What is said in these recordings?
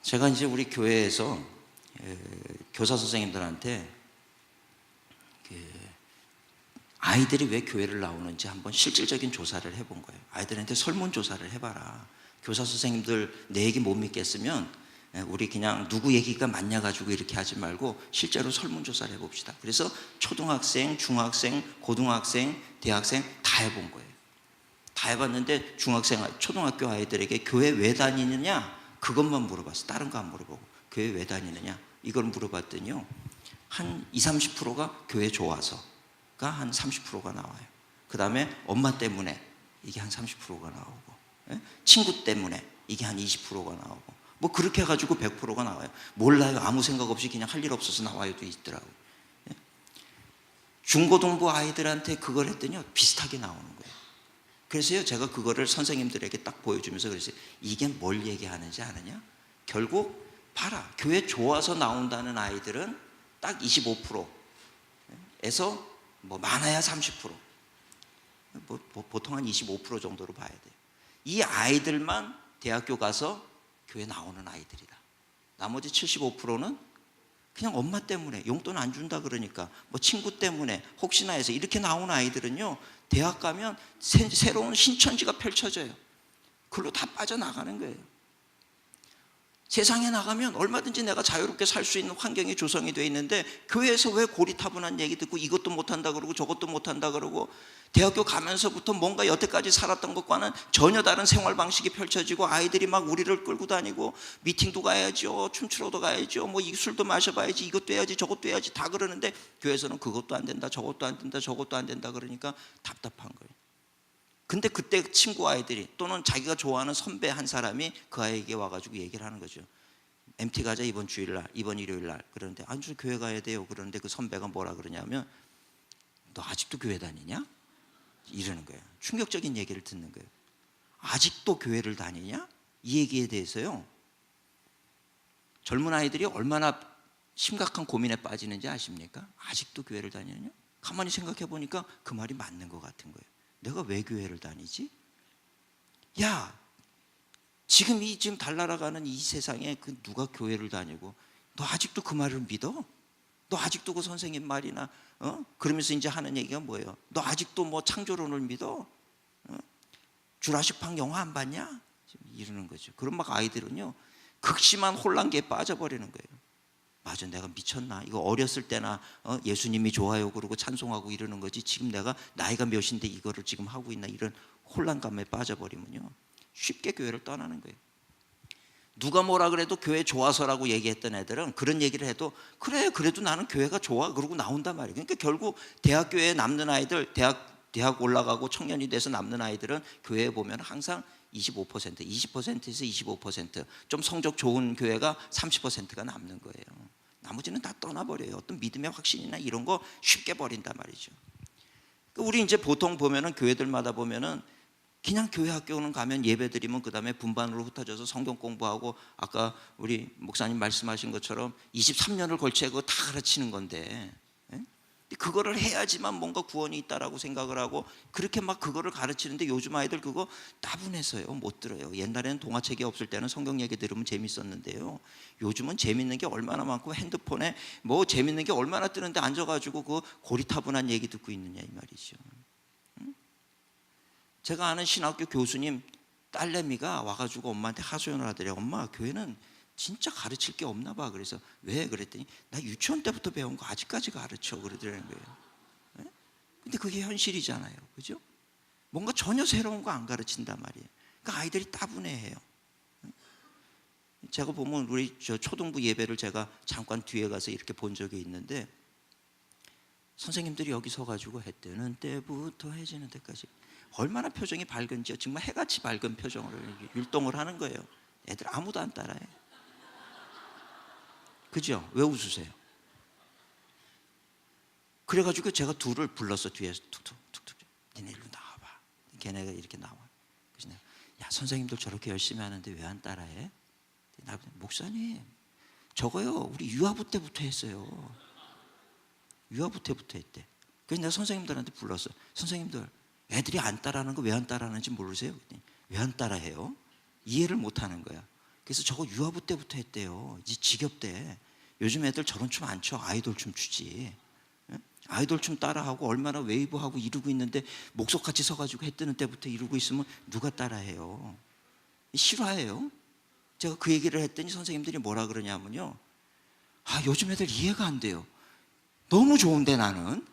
제가 이제 우리 교회에서 교사 선생님들한테 아이들이 왜 교회를 나오는지 한번 실질적인 조사를 해본 거예요. 아이들한테 설문조사를 해봐라. 교사 선생님들 내 얘기 못 믿겠으면 우리 그냥 누구 얘기가 맞냐 가지고 이렇게 하지 말고 실제로 설문조사를 해봅시다. 그래서 초등학생, 중학생, 고등학생, 대학생 다 해본 거예요. 다 해봤는데 초등학교 아이들에게 교회 왜 다니느냐 그것만 물어봤어. 다른 거 안 물어보고 교회 왜 다니느냐 이걸 물어봤더니요, 한 20, 30%가 교회 좋아서가 한 30%가 나와요. 그 다음에 엄마 때문에 이게 한 30%가 나오고, 친구 때문에 이게 한 20%가 나오고, 뭐 그렇게 해가지고 100%가 나와요. 몰라요. 아무 생각 없이 그냥 할 일 없어서 나와요도 있더라고요. 중고등부 아이들한테 그걸 했더니 비슷하게 나오는 거예요. 그래서요, 제가 그거를 선생님들에게 딱 보여주면서 그랬어요. 이게 뭘 얘기하는지 아느냐? 결국 봐라, 교회 좋아서 나온다는 아이들은 딱 25%에서 뭐 많아야 30%, 보통 한 25% 정도로 봐야 돼요. 이 아이들만 대학교 가서 교회 나오는 아이들이다. 나머지 75%는 그냥 엄마 때문에 용돈 안 준다 그러니까, 뭐 친구 때문에 혹시나 해서 이렇게 나오는 아이들은요, 대학 가면 새로운 신천지가 펼쳐져요. 그걸로 다 빠져나가는 거예요. 세상에 나가면 얼마든지 내가 자유롭게 살 수 있는 환경이 조성이 되어 있는데, 교회에서 왜 고리타분한 얘기 듣고 이것도 못한다 그러고 저것도 못한다 그러고, 대학교 가면서부터 뭔가 여태까지 살았던 것과는 전혀 다른 생활 방식이 펼쳐지고, 아이들이 막 우리를 끌고 다니고 미팅도 가야죠, 춤추러도 가야죠, 뭐 술도 마셔봐야지, 이것도 해야지 저것도 해야지 다 그러는데, 교회에서는 그것도 안 된다 저것도 안 된다 저것도 안 된다 그러니까 답답한 거예요. 근데 그때 친구 아이들이 또는 자기가 좋아하는 선배 한 사람이 그 아이에게 와가지고 얘기를 하는 거죠. MT 가자 이번 주일날, 이번 일요일날. 그러는데 아주 교회 가야 돼요. 그러는데 그 선배가 뭐라 그러냐면, 너 아직도 교회 다니냐? 이러는 거예요. 충격적인 얘기를 듣는 거예요. 아직도 교회를 다니냐? 이 얘기에 대해서요, 젊은 아이들이 얼마나 심각한 고민에 빠지는지 아십니까? 아직도 교회를 다니느냐? 가만히 생각해 보니까 그 말이 맞는 것 같은 거예요. 내가 왜 교회를 다니지? 야, 지금 달나라가는 이 세상에 그 누가 교회를 다니고, 너 아직도 그 말을 믿어? 너 아직도 그 선생님 말이나 그러면서 이제 하는 얘기가 뭐예요? 너 아직도 뭐 창조론을 믿어? 주라식 팡 영화 안 봤냐? 이러는 거죠. 그런 막 아이들은요, 극심한 혼란기에 빠져버리는 거예요. 맞아, 내가 미쳤나? 이거 어렸을 때나 예수님이 좋아요 그러고 찬송하고 이러는 거지, 지금 내가 나이가 몇인데 이거를 지금 하고 있나, 이런 혼란감에 빠져버리면요, 쉽게 교회를 떠나는 거예요. 누가 뭐라 그래도 교회 좋아서라고 얘기했던 애들은 그런 얘기를 해도 그래, 그래도 나는 교회가 좋아 그러고 나온단 말이에요. 그러니까 결국 대학교에 남는 아이들, 대학 올라가고 청년이 돼서 남는 아이들은 교회에 보면 항상 25%, 20%에서 25%, 좀 성적 좋은 교회가 30%가 남는 거예요. 나머지는 다 떠나버려요. 어떤 믿음의 확신이나 이런 거 쉽게 버린단 말이죠. 우리 이제 보통 보면은 교회들마다 보면은 그냥 교회 학교는 가면 예배 드리면 그 다음에 분반으로 흩어져서 성경 공부하고, 아까 우리 목사님 말씀하신 것처럼 23년을 걸쳐 그거 다 가르치는 건데, 그거를 해야지만 뭔가 구원이 있다라고 생각을 하고 그렇게 막 그거를 가르치는데, 요즘 아이들 그거 따분해서요 못 들어요. 옛날에는 동화책이 없을 때는 성경 얘기 들으면 재밌었는데요, 요즘은 재밌는 게 얼마나 많고 핸드폰에 뭐 재밌는 게 얼마나 뜨는데 앉아가지고 그 고리타분한 얘기 듣고 있느냐 이 말이죠. 제가 아는 신학교 교수님 딸내미가 와가지고 엄마한테 하소연을 하더래요. 엄마, 교회는 진짜 가르칠 게 없나 봐. 그래서 왜? 그랬더니 나 유치원 때부터 배운 거 아직까지 가르쳐 그러더라는 거예요. 근데 그게 현실이잖아요, 그죠? 뭔가 전혀 새로운 거 안 가르친단 말이에요. 그러니까 아이들이 따분해해요. 제가 보면 우리 초등부 예배를 제가 잠깐 뒤에 가서 이렇게 본 적이 있는데, 선생님들이 여기 서가지고 해 뜨는 때부터 해지는 때까지 얼마나 표정이 밝은지요. 정말 해같이 밝은 표정으로 율동을 하는 거예요. 애들 아무도 안 따라해. 그죠? 왜 웃으세요? 그래가지고 제가 둘을 불러서 뒤에서 툭툭툭툭, 니네 일로 나와봐. 걔네가 이렇게 나와. 그래서 내가, 야, 선생님들 저렇게 열심히 하는데 왜 안 따라해? 목사님, 저거요 우리 유아부 때부터 했어요. 유아부 때부터 했대. 그래서 내가 선생님들한테 불렀어. 선생님들, 애들이 안 따라하는 거 왜 안 따라하는지 모르세요? 왜 안 따라해요? 이해를 못 하는 거야. 그래서 저거 유아부 때부터 했대요. 이제 지겹대. 요즘 애들 저런 춤 안 춰. 아이돌 춤 추지. 아이돌 춤 따라하고 얼마나 웨이브하고 이러고 있는데 목석같이 서가지고 해 뜨는 때부터 이러고 있으면 누가 따라해요? 실화예요. 제가 그 얘기를 했더니 선생님들이 뭐라 그러냐면요, 요즘 애들 이해가 안 돼요. 너무 좋은데 나는.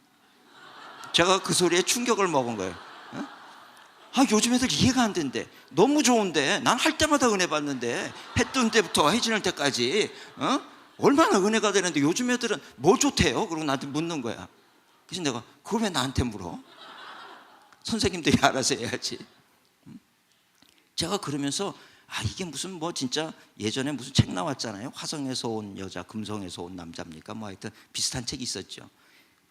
제가 그 소리에 충격을 먹은 거예요. 요즘 애들 이해가 안 된대. 너무 좋은데 난 할 때마다 은혜 받는데, 해 뜨는 때부터 해 지는 때까지 얼마나 은혜가 되는데 요즘 애들은 뭐 좋대요? 그러고 나한테 묻는 거야. 그래서 내가 그걸 왜 나한테 물어? 선생님들이 알아서 해야지. 제가 그러면서 이게 무슨 뭐 진짜 예전에 무슨 책 나왔잖아요. 화성에서 온 여자, 금성에서 온 남자입니까? 뭐 하여튼 비슷한 책이 있었죠.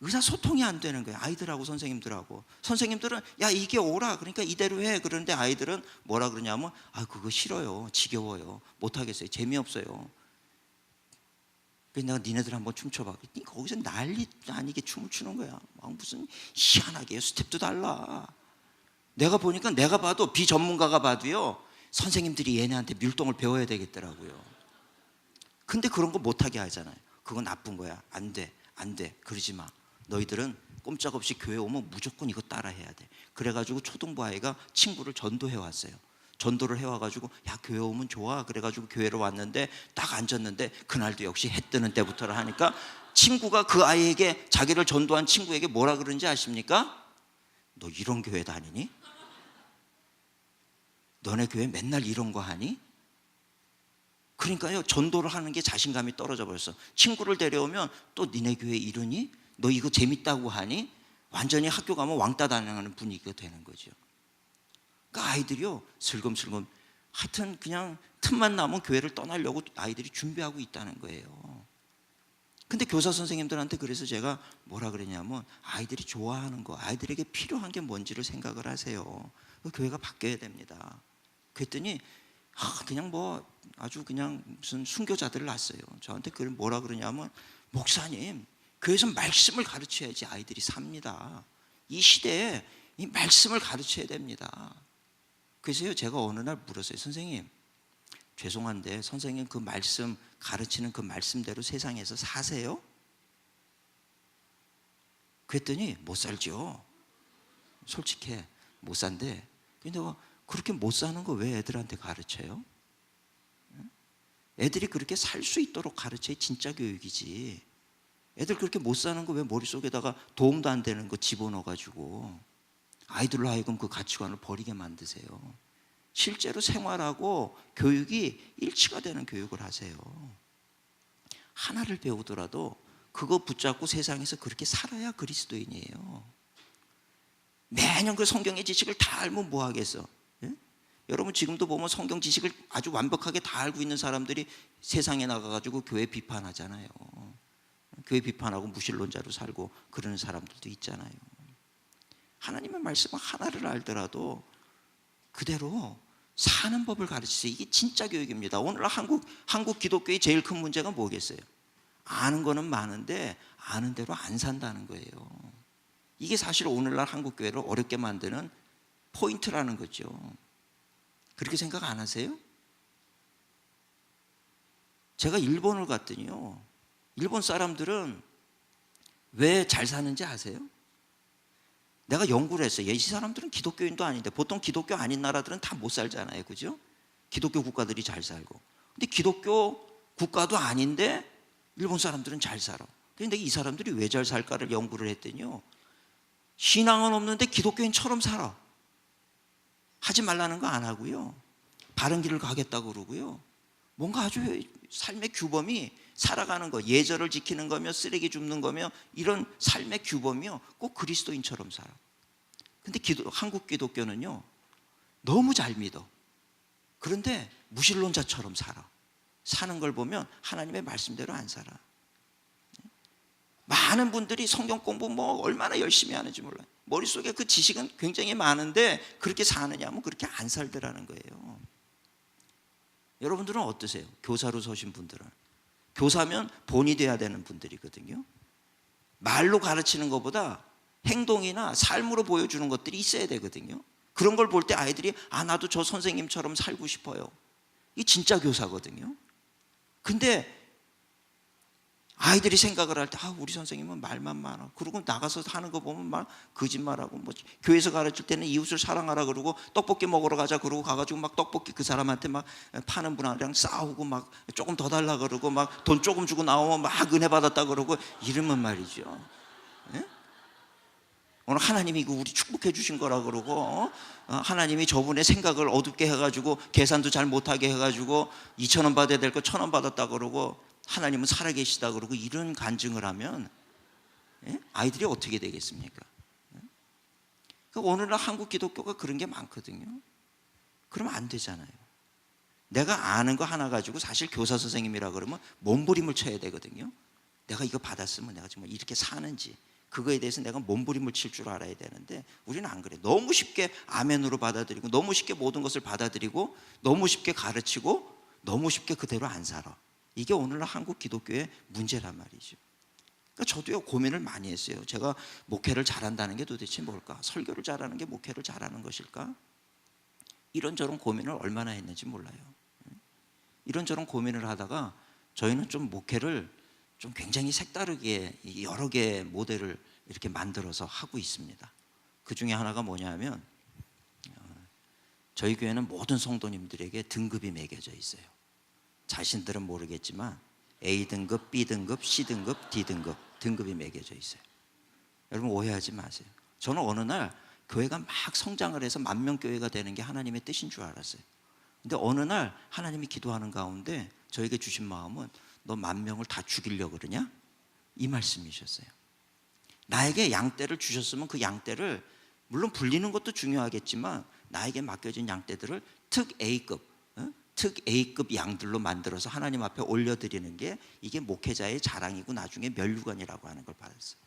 의사소통이 안 되는 거예요. 아이들하고 선생님들하고. 선생님들은 야 이게 옳아, 그러니까 이대로 해. 그런데 아이들은 뭐라 그러냐면 그거 싫어요, 지겨워요, 못하겠어요, 재미없어요. 그래서 내가 니네들 한번 춤춰봐. 거기서 난리 아니게 춤을 추는 거야. 무슨 희한하게 스텝도 달라. 내가 보니까, 내가 봐도 비전문가가 봐도요, 선생님들이 얘네한테 밀동을 배워야 되겠더라고요. 근데 그런 거 못하게 하잖아요. 그건 나쁜 거야. 안 돼, 안 돼, 그러지 마. 너희들은 꼼짝없이 교회 오면 무조건 이거 따라 해야 돼. 그래가지고 초등부 아이가 친구를 전도해 왔어요. 전도를 해와가지고 야 교회 오면 좋아. 그래가지고 교회로 왔는데 딱 앉았는데 그날도 역시 해 뜨는 때부터를 하니까 친구가 그 아이에게, 자기를 전도한 친구에게 뭐라 그러는지 아십니까? 너 이런 교회 다니니? 너네 교회 맨날 이런 거 하니? 그러니까요, 전도를 하는 게 자신감이 떨어져 버렸어. 친구를 데려오면 또 니네 교회 이러니? 너 이거 재밌다고 하니? 완전히 학교 가면 왕따 당하는 분위기가 되는 거죠. 그러니까 아이들이요, 슬금슬금 하여튼 그냥 틈만 나면 교회를 떠나려고 아이들이 준비하고 있다는 거예요. 근데 교사 선생님들한테 그래서 제가 뭐라 그러냐면 아이들이 좋아하는 거, 아이들에게 필요한 게 뭔지를 생각을 하세요. 그 교회가 바뀌어야 됩니다. 그랬더니 그냥 뭐 아주 그냥 무슨 순교자들을 낳았어요. 저한테 그걸 뭐라 그러냐면 목사님, 교회에서 말씀을 가르쳐야지 아이들이 삽니다. 이 시대에 이 말씀을 가르쳐야 됩니다. 그래서요, 제가 어느 날 물었어요. 선생님, 죄송한데 선생님 그 말씀 가르치는 그 말씀대로 세상에서 사세요? 그랬더니 못 살죠. 솔직해, 못 산대. 근데 내가 그렇게 못 사는 거 왜 애들한테 가르쳐요? 애들이 그렇게 살 수 있도록 가르쳐야 진짜 교육이지. 애들 그렇게 못 사는 거 왜 머릿속에다가 도움도 안 되는 거 집어넣어가지고 아이들로 하여금 그 가치관을 버리게 만드세요. 실제로 생활하고 교육이 일치가 되는 교육을 하세요. 하나를 배우더라도 그거 붙잡고 세상에서 그렇게 살아야 그리스도인이에요. 매년 그 성경의 지식을 다 알면 뭐 하겠어? 예? 여러분 지금도 보면 성경 지식을 아주 완벽하게 다 알고 있는 사람들이 세상에 나가가지고 교회 비판하잖아요. 교회 비판하고 무신론자로 살고 그러는 사람들도 있잖아요. 하나님의 말씀은 하나를 알더라도 그대로 사는 법을 가르치세요. 이게 진짜 교육입니다. 오늘 한국 기독교의 제일 큰 문제가 뭐겠어요? 아는 거는 많은데 아는 대로 안 산다는 거예요. 이게 사실 오늘날 한국 교회를 어렵게 만드는 포인트라는 거죠. 그렇게 생각 안 하세요? 제가 일본을 갔더니요, 일본 사람들은 왜 잘 사는지 아세요? 내가 연구를 했어요. 이 사람들은 기독교인도 아닌데, 보통 기독교 아닌 나라들은 다 못 살잖아요, 그죠? 기독교 국가들이 잘 살고. 근데 기독교 국가도 아닌데 일본 사람들은 잘 살아. 그런데 이 사람들이 왜 잘 살까를 연구를 했더니요, 신앙은 없는데 기독교인처럼 살아. 하지 말라는 거 안 하고요, 바른 길을 가겠다고 그러고요, 뭔가 아주 삶의 규범이, 살아가는 거, 예절을 지키는 거며 쓰레기 줍는 거며 이런 삶의 규범이요, 꼭 그리스도인처럼 살아. 근데 한국 기독교는요, 너무 잘 믿어. 그런데 무신론자처럼 살아. 사는 걸 보면 하나님의 말씀대로 안 살아. 많은 분들이 성경 공부 뭐 얼마나 열심히 하는지 몰라요. 머릿속에 그 지식은 굉장히 많은데 그렇게 사느냐 하면 그렇게 안 살더라는 거예요. 여러분들은 어떠세요? 교사로 서신 분들은. 교사면 본이 돼야 되는 분들이거든요. 말로 가르치는 것보다 행동이나 삶으로 보여주는 것들이 있어야 되거든요. 그런 걸 볼 때 아이들이 나도 저 선생님처럼 살고 싶어요. 이 진짜 교사거든요. 근데 아이들이 생각을 할 때 우리 선생님은 말만 많아. 그러고 나가서 하는 거 보면 막 거짓말하고, 뭐 교회에서 가르칠 때는 이웃을 사랑하라 그러고 떡볶이 먹으러 가자 그러고 가가지고 막 떡볶이 그 사람한테 막 파는 분이랑 싸우고 막 조금 더 달라 그러고 막 돈 조금 주고 나오면 막 은혜 받았다 그러고 이러면 말이죠. 예? 오늘 하나님이 이거 우리 축복해 주신 거라 그러고 하나님이 저분의 생각을 어둡게 해가지고 계산도 잘 못하게 해가지고 2,000원 받아야 될 거 1,000원 받았다 그러고 하나님은 살아계시다 그러고 이런 간증을 하면 아이들이 어떻게 되겠습니까? 그러니까 오늘날 한국 기독교가 그런 게 많거든요. 그러면 안 되잖아요. 내가 아는 거 하나 가지고 사실 교사 선생님이라 그러면 몸부림을 쳐야 되거든요. 내가 이거 받았으면 내가 정말 이렇게 사는지 그거에 대해서 내가 몸부림을 칠 줄 알아야 되는데 우리는 안 그래. 너무 쉽게 아멘으로 받아들이고 너무 쉽게 모든 것을 받아들이고 너무 쉽게 가르치고 너무 쉽게 그대로 안 살아. 이게 오늘날 한국 기독교의 문제란 말이죠. 그러니까 저도요 고민을 많이 했어요. 제가 목회를 잘한다는 게 도대체 뭘까? 설교를 잘하는 게 목회를 잘하는 것일까? 이런저런 고민을 얼마나 했는지 몰라요. 이런저런 고민을 하다가 저희는 좀 목회를 좀 굉장히 색다르게 여러 개의 모델을 이렇게 만들어서 하고 있습니다. 그 중에 하나가 뭐냐면 저희 교회는 모든 성도님들에게 등급이 매겨져 있어요. 자신들은 모르겠지만 A등급, B등급, C등급, D등급 등급이 매겨져 있어요. 여러분 오해하지 마세요. 저는 어느 날 교회가 막 성장을 해서 만명교회가 되는 게 하나님의 뜻인 줄 알았어요. 근데 어느 날 하나님이 기도하는 가운데 저에게 주신 마음은 너 10,000명을 다 죽이려고 그러냐? 이 말씀이셨어요. 나에게 양떼를 주셨으면 그 양떼를 물론 불리는 것도 중요하겠지만 나에게 맡겨진 양떼들을 특 A급 양들로 만들어서 하나님 앞에 올려드리는 게 이게 목회자의 자랑이고 나중에 면류관이라고 하는 걸 받았어요.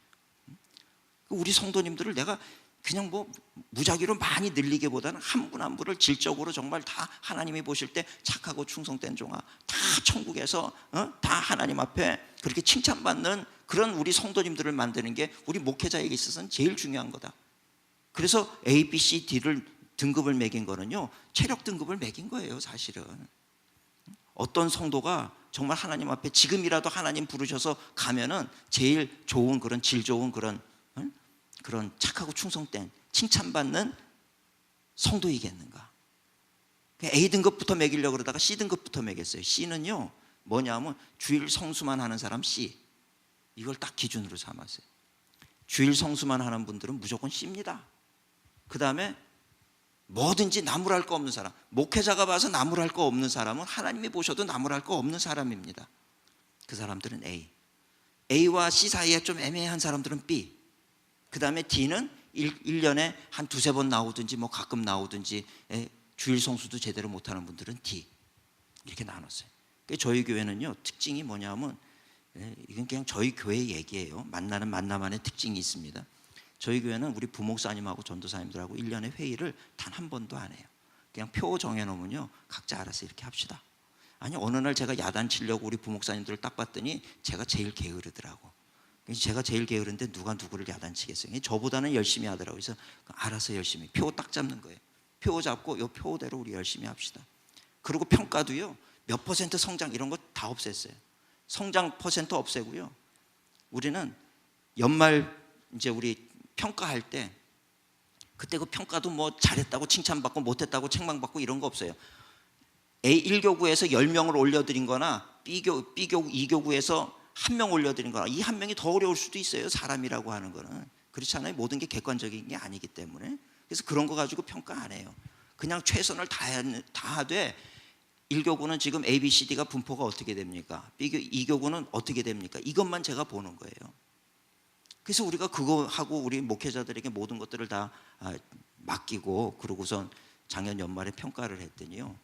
우리 성도님들을 내가 그냥 뭐 무작위로 많이 늘리기보다는 한 분 한 분을 질적으로 정말 다 하나님이 보실 때 착하고 충성된 종아 다 천국에서 다 하나님 앞에 그렇게 칭찬받는 그런 우리 성도님들을 만드는 게 우리 목회자에게 있어서는 제일 중요한 거다. 그래서 A, B, C, D를 등급을 매긴 거는요 체력 등급을 매긴 거예요. 사실은 어떤 성도가 정말 하나님 앞에 지금이라도 하나님 부르셔서 가면은 제일 좋은 그런 질 좋은 그런 착하고 충성된 칭찬받는 성도이겠는가? A등급부터 매기려고 그러다가 C등급부터 매겼어요. C는요 뭐냐면 주일 성수만 하는 사람 C, 이걸 딱 기준으로 삼았어요. 주일 성수만 하는 분들은 무조건 C입니다. 그 다음에 뭐든지 나무랄 거 없는 사람, 목회자가 봐서 나무랄 거 없는 사람은 하나님이 보셔도 나무랄 거 없는 사람입니다. 그 사람들은 A와 C 사이에 좀 애매한 사람들은 B, 그 다음에 D는 1년에 한 2-3번 나오든지 뭐 가끔 나오든지 주일 성수도 제대로 못하는 분들은 D, 이렇게 나눴어요. 저희 교회는요 특징이 뭐냐면 이건 그냥 저희 교회 얘기예요. 만나는 만나만의 특징이 있습니다. 저희 교회는 우리 부목사님하고 전도사님들하고 1년에 회의를 단 한 번도 안 해요. 그냥 표 정해놓으면요 각자 알아서 이렇게 합시다. 아니 어느 날 제가 야단치려고 우리 부목사님들을 딱 봤더니 제가 제일 게으르더라고. 제가 제일 게으른데 누가 누구를 야단치겠어요. 저보다는 열심히 하더라고요. 그래서 알아서 열심히 표 딱 잡는 거예요. 표 잡고 이 표대로 우리 열심히 합시다. 그리고 평가도요 몇 퍼센트 성장 이런 거 다 없앴어요. 성장 퍼센트 없애고요. 우리는 연말 이제 우리 평가할 때 그때 그 평가도 뭐 잘했다고 칭찬받고 못했다고 책망받고 이런 거 없어요. A1교구에서 10명을 올려드린 거나 B교구 2교구에서 1명 올려드린 거나 이 한 명이 더 어려울 수도 있어요. 사람이라고 하는 거는 그렇잖아요. 모든 게 객관적인 게 아니기 때문에. 그래서 그런 거 가지고 평가 안 해요. 그냥 최선을 다하되 1교구는 지금 A, B, C, D가 분포가 어떻게 됩니까? 2교구는 어떻게 됩니까? 이것만 제가 보는 거예요. 그래서 우리가 그거 하고 우리 목회자들에게 모든 것들을 다 맡기고 그러고선 작년 연말에 평가를 했더니요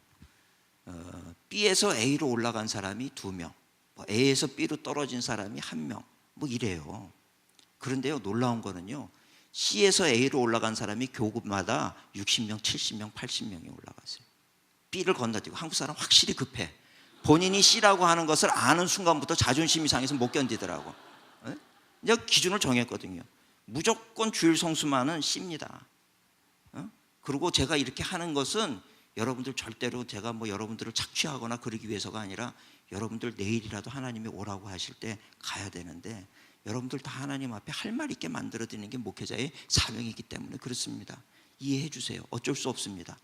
B에서 A로 올라간 사람이 2명, A에서 B로 떨어진 사람이 1명, 뭐 이래요. 그런데요 놀라운 거는요 C에서 A로 올라간 사람이 교구마다 60명, 70명, 80명이 올라갔어요. B를 건너뛰고 한국 사람 확실히 급해. 본인이 C라고 하는 것을 아는 순간부터 자존심이 상해서 못 견디더라고. 이제 기준을 정했거든요. 무조건 주일 성수만은 C입니다. 그리고 제가 이렇게 하는 것은 여러분들 절대로 제가 뭐 여러분들을 착취하거나 그러기 위해서가 아니라 여러분들 내일이라도 하나님이 오라고 하실 때 가야 되는데 여러분들 다 하나님 앞에 할 말 있게 만들어 드리는 게 목회자의 사명이기 때문에 그렇습니다. 이해해 주세요. 어쩔 수 없습니다.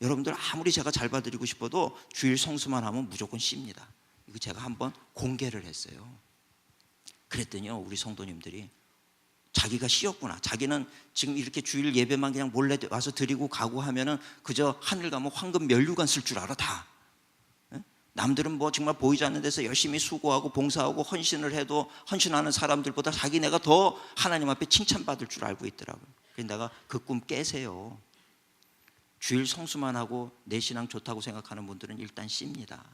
여러분들 아무리 제가 잘 봐드리고 싶어도 주일 성수만 하면 무조건 씹니다. 이거 제가 한번 공개를 했어요. 그랬더니요, 우리 성도님들이 자기가 씌었구나. 자기는 지금 이렇게 주일 예배만 그냥 몰래 와서 드리고 가고 하면은 그저 하늘 가면 황금 면류관 쓸 줄 알아 다. 남들은 뭐 정말 보이지 않는 데서 열심히 수고하고 봉사하고 헌신을 해도 헌신하는 사람들보다 자기네가 더 하나님 앞에 칭찬받을 줄 알고 있더라고요. 그래서 내가 그 꿈 깨세요. 주일 성수만 하고 내 신앙 좋다고 생각하는 분들은 일단 C입니다.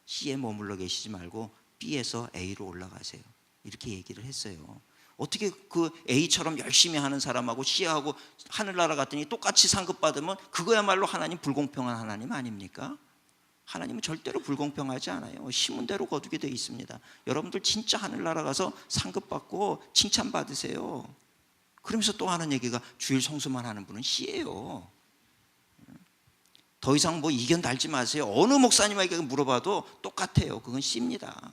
C에 머물러 계시지 말고 B에서 A로 올라가세요. 이렇게 얘기를 했어요. 어떻게 그 A처럼 열심히 하는 사람하고 C하고 하늘나라 갔더니 똑같이 상급 받으면 그거야말로 하나님 불공평한 하나님 아닙니까? 하나님은 절대로 불공평하지 않아요. 심은 대로 거두게 되어 있습니다. 여러분들 진짜 하늘나라 가서 상급 받고 칭찬 받으세요. 그러면서 또 하는 얘기가 주일 성수만 하는 분은 C예요. 더 이상 뭐 이견 달지 마세요. 어느 목사님에게 물어봐도 똑같아요. 그건 C입니다.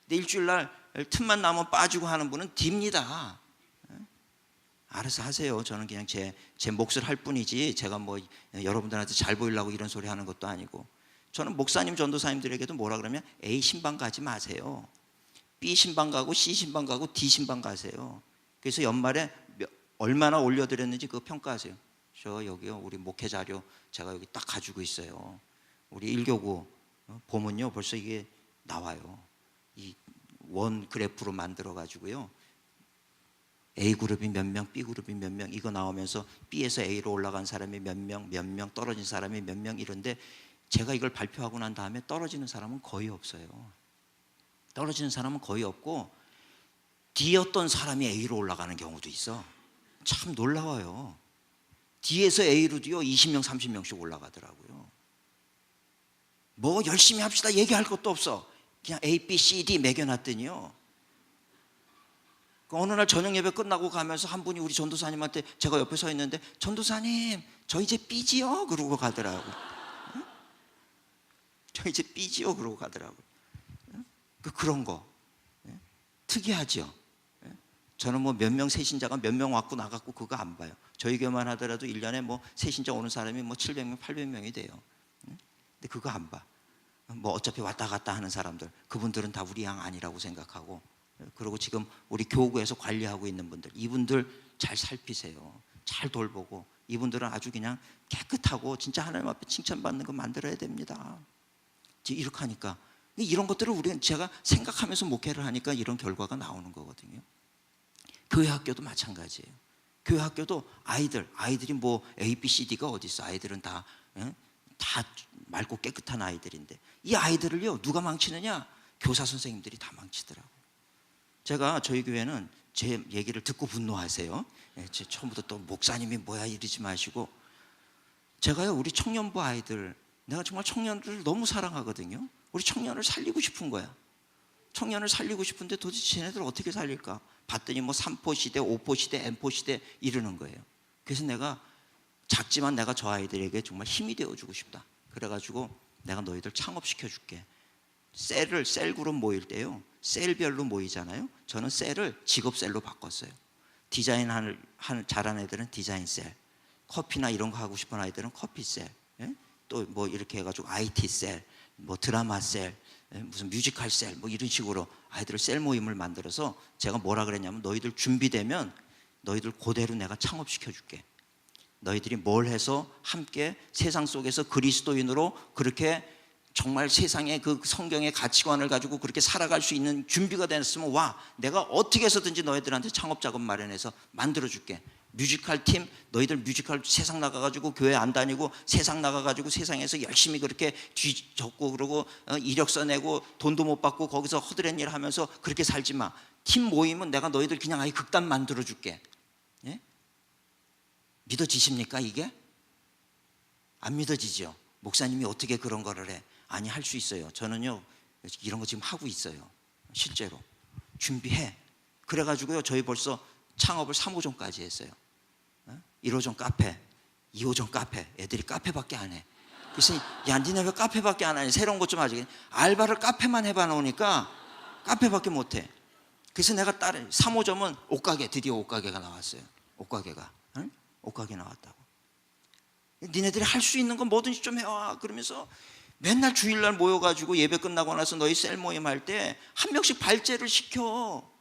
근데 일주일날 틈만 나면 빠지고 하는 분은 D입니다. 알아서 하세요. 저는 그냥 제 몫을 할 뿐이지 제가 뭐 여러분들한테 잘 보이려고 이런 소리 하는 것도 아니고, 저는 목사님 전도사님들에게도 뭐라 그러면 A 신방 가지 마세요. B 신방 가고 C 신방 가고 D 신방 가세요. 그래서 연말에 얼마나 올려드렸는지 그거 평가하세요. 저 여기요, 우리 목회 자료 제가 여기 딱 가지고 있어요. 우리 1교구 보면요 벌써 이게 나와요. 이 원 그래프로 만들어 가지고요, A그룹이 몇 명, B그룹이 몇 명, 이거 나오면서 B에서 A로 올라간 사람이 몇 명, 떨어진 사람이 몇 명, 이런데 제가 이걸 발표하고 난 다음에 떨어지는 사람은 거의 없어요. 떨어지는 사람은 거의 없고 D였던 사람이 A로 올라가는 경우도 있어. 참 놀라워요. D에서 A로도요 20명, 30명씩 올라가더라고요. 뭐 열심히 합시다 얘기할 것도 없어. 그냥 A, B, C, D 매겨놨더니요, 어느 날 저녁 예배 끝나고 가면서 한 분이 우리 전도사님한테, 제가 옆에 서 있는데 전도사님 저 이제 B지요? 그러고 가더라고요. 저 이제 B지요? 그러고 가더라고요. 그런 거 특이하죠. 저는 뭐 몇 명 새신자가 몇 명 왔고 나갔고 그거 안 봐요. 저희 교회만 하더라도 1년에 뭐 새신자 오는 사람이 뭐 700명, 800명이 돼요. 근데 그거 안 봐. 뭐 어차피 왔다 갔다 하는 사람들, 그분들은 다 우리 양 아니라고 생각하고, 그리고 지금 우리 교구에서 관리하고 있는 분들, 이분들 잘 살피세요. 잘 돌보고, 이분들은 아주 그냥 깨끗하고 진짜 하나님 앞에 칭찬받는 거 만들어야 됩니다. 이렇게 하니까 이런 것들을 우리는 제가 생각하면서 목회를 하니까 이런 결과가 나오는 거거든요. 교회 학교도 마찬가지예요. 교회 학교도 아이들이 뭐 A, B, C, D가 어디 있어? 아이들은 다 맑고 깨끗한 아이들인데 이 아이들을요 누가 망치느냐? 교사 선생님들이 다 망치더라고요. 제가 저희 교회는 제 얘기를 듣고 분노하세요. 처음부터 또 목사님이 뭐야 이러지 마시고, 제가요 우리 청년부 아이들, 내가 정말 청년들을 너무 사랑하거든요. 우리 청년을 살리고 싶은 거야. 청년을 살리고 싶은데 도대체 쟤네들 어떻게 살릴까? 봤더니 뭐 3포 시대, 5포 시대, M포 시대 이러는 거예요. 그래서 내가 작지만 내가 저 아이들에게 정말 힘이 되어주고 싶다. 그래가지고 내가 너희들 창업시켜줄게. 셀 그룹 모일 때요, 셀별로 모이잖아요. 저는 셀을 직업셀로 바꿨어요. 디자인 잘하는 애들은 디자인 셀, 커피나 이런 거 하고 싶은 아이들은 커피 셀, 또 뭐 이렇게 해가지고 IT 셀, 뭐 드라마 셀, 무슨 뮤지컬 셀, 뭐 이런 식으로 아이들 셀 모임을 만들어서 제가 뭐라 그랬냐면, 너희들 준비되면 너희들 그대로 내가 창업시켜줄게. 너희들이 뭘 해서 함께 세상 속에서 그리스도인으로 그렇게 정말 세상의 그 성경의 가치관을 가지고 그렇게 살아갈 수 있는 준비가 됐으면 와, 내가 어떻게 해서든지 너희들한테 창업 자금 마련해서 만들어줄게. 뮤지컬 팀, 너희들 뮤지컬 세상 나가가지고 교회 안 다니고 세상 나가가지고 세상에서 열심히 그렇게 뒤적고 그러고 이력서 내고 돈도 못 받고 거기서 허드렛 일 하면서 그렇게 살지 마. 팀 모이면 내가 너희들 그냥 아예 극단 만들어줄게. 예? 믿어지십니까 이게? 안 믿어지죠? 목사님이 어떻게 그런 거를 해? 아니, 할 수 있어요. 저는요 이런 거 지금 하고 있어요. 실제로 준비해. 그래가지고요 저희 벌써 창업을 3호점까지 했어요. 1호점 카페, 2호점 카페. 애들이 카페밖에 안 해. 그래서 야, 니네 왜 카페밖에 안 하니? 새로운 것 좀 하지. 알바를 카페만 해봐 놓으니까 카페밖에 못 해. 그래서 내가 다른 3호점은 옷가게, 드디어 옷가게가 나왔어요. 옷가게가. 응? 옷가게 나왔다고. 니네들이 할 수 있는 건 뭐든지 좀 해와. 그러면서 맨날 주일날 모여가지고 예배 끝나고 나서 너희 셀 모임 할 때 한 명씩 발제를 시켜.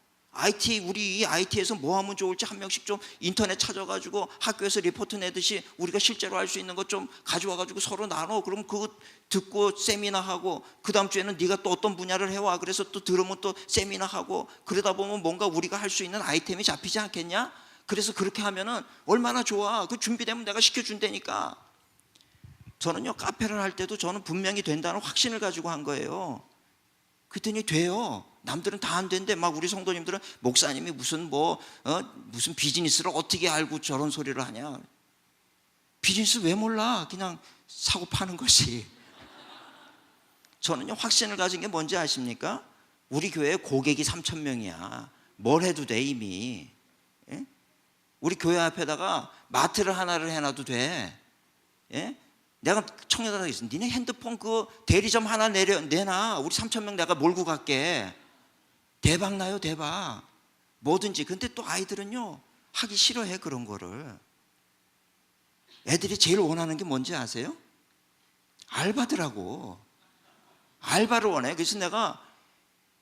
우리 IT에서 뭐 하면 좋을지 한 명씩 좀 인터넷 찾아가지고 학교에서 리포트 내듯이 우리가 실제로 할 수 있는 것 좀 가져와가지고 서로 나눠. 그럼 그거 듣고 세미나 하고, 그 다음 주에는 네가 또 어떤 분야를 해와. 그래서 또 들으면 또 세미나 하고, 그러다 보면 뭔가 우리가 할 수 있는 아이템이 잡히지 않겠냐? 그래서 그렇게 하면은 얼마나 좋아. 그 준비되면 내가 시켜준다니까. 저는요, 카페를 할 때도 저는 분명히 된다는 확신을 가지고 한 거예요. 그랬더니 돼요. 남들은 다 안 된대. 막 우리 성도님들은 목사님이 무슨 무슨 비즈니스를 어떻게 알고 저런 소리를 하냐. 비즈니스 왜 몰라? 그냥 사고 파는 것이. 저는요, 확신을 가진 게 뭔지 아십니까? 우리 교회에 고객이 3,000명이야. 뭘 해도 돼 이미. 예? 우리 교회 앞에다가 마트를 하나를 해놔도 돼. 예? 내가 청년들한테 있어. 니네 핸드폰 그 대리점 하나 내놔. 우리 3,000명 내가 몰고 갈게. 대박 나요, 대박. 뭐든지. 근데 또 아이들은요, 하기 싫어해, 그런 거를. 애들이 제일 원하는 게 뭔지 아세요? 알바더라고. 알바를 원해. 그래서 내가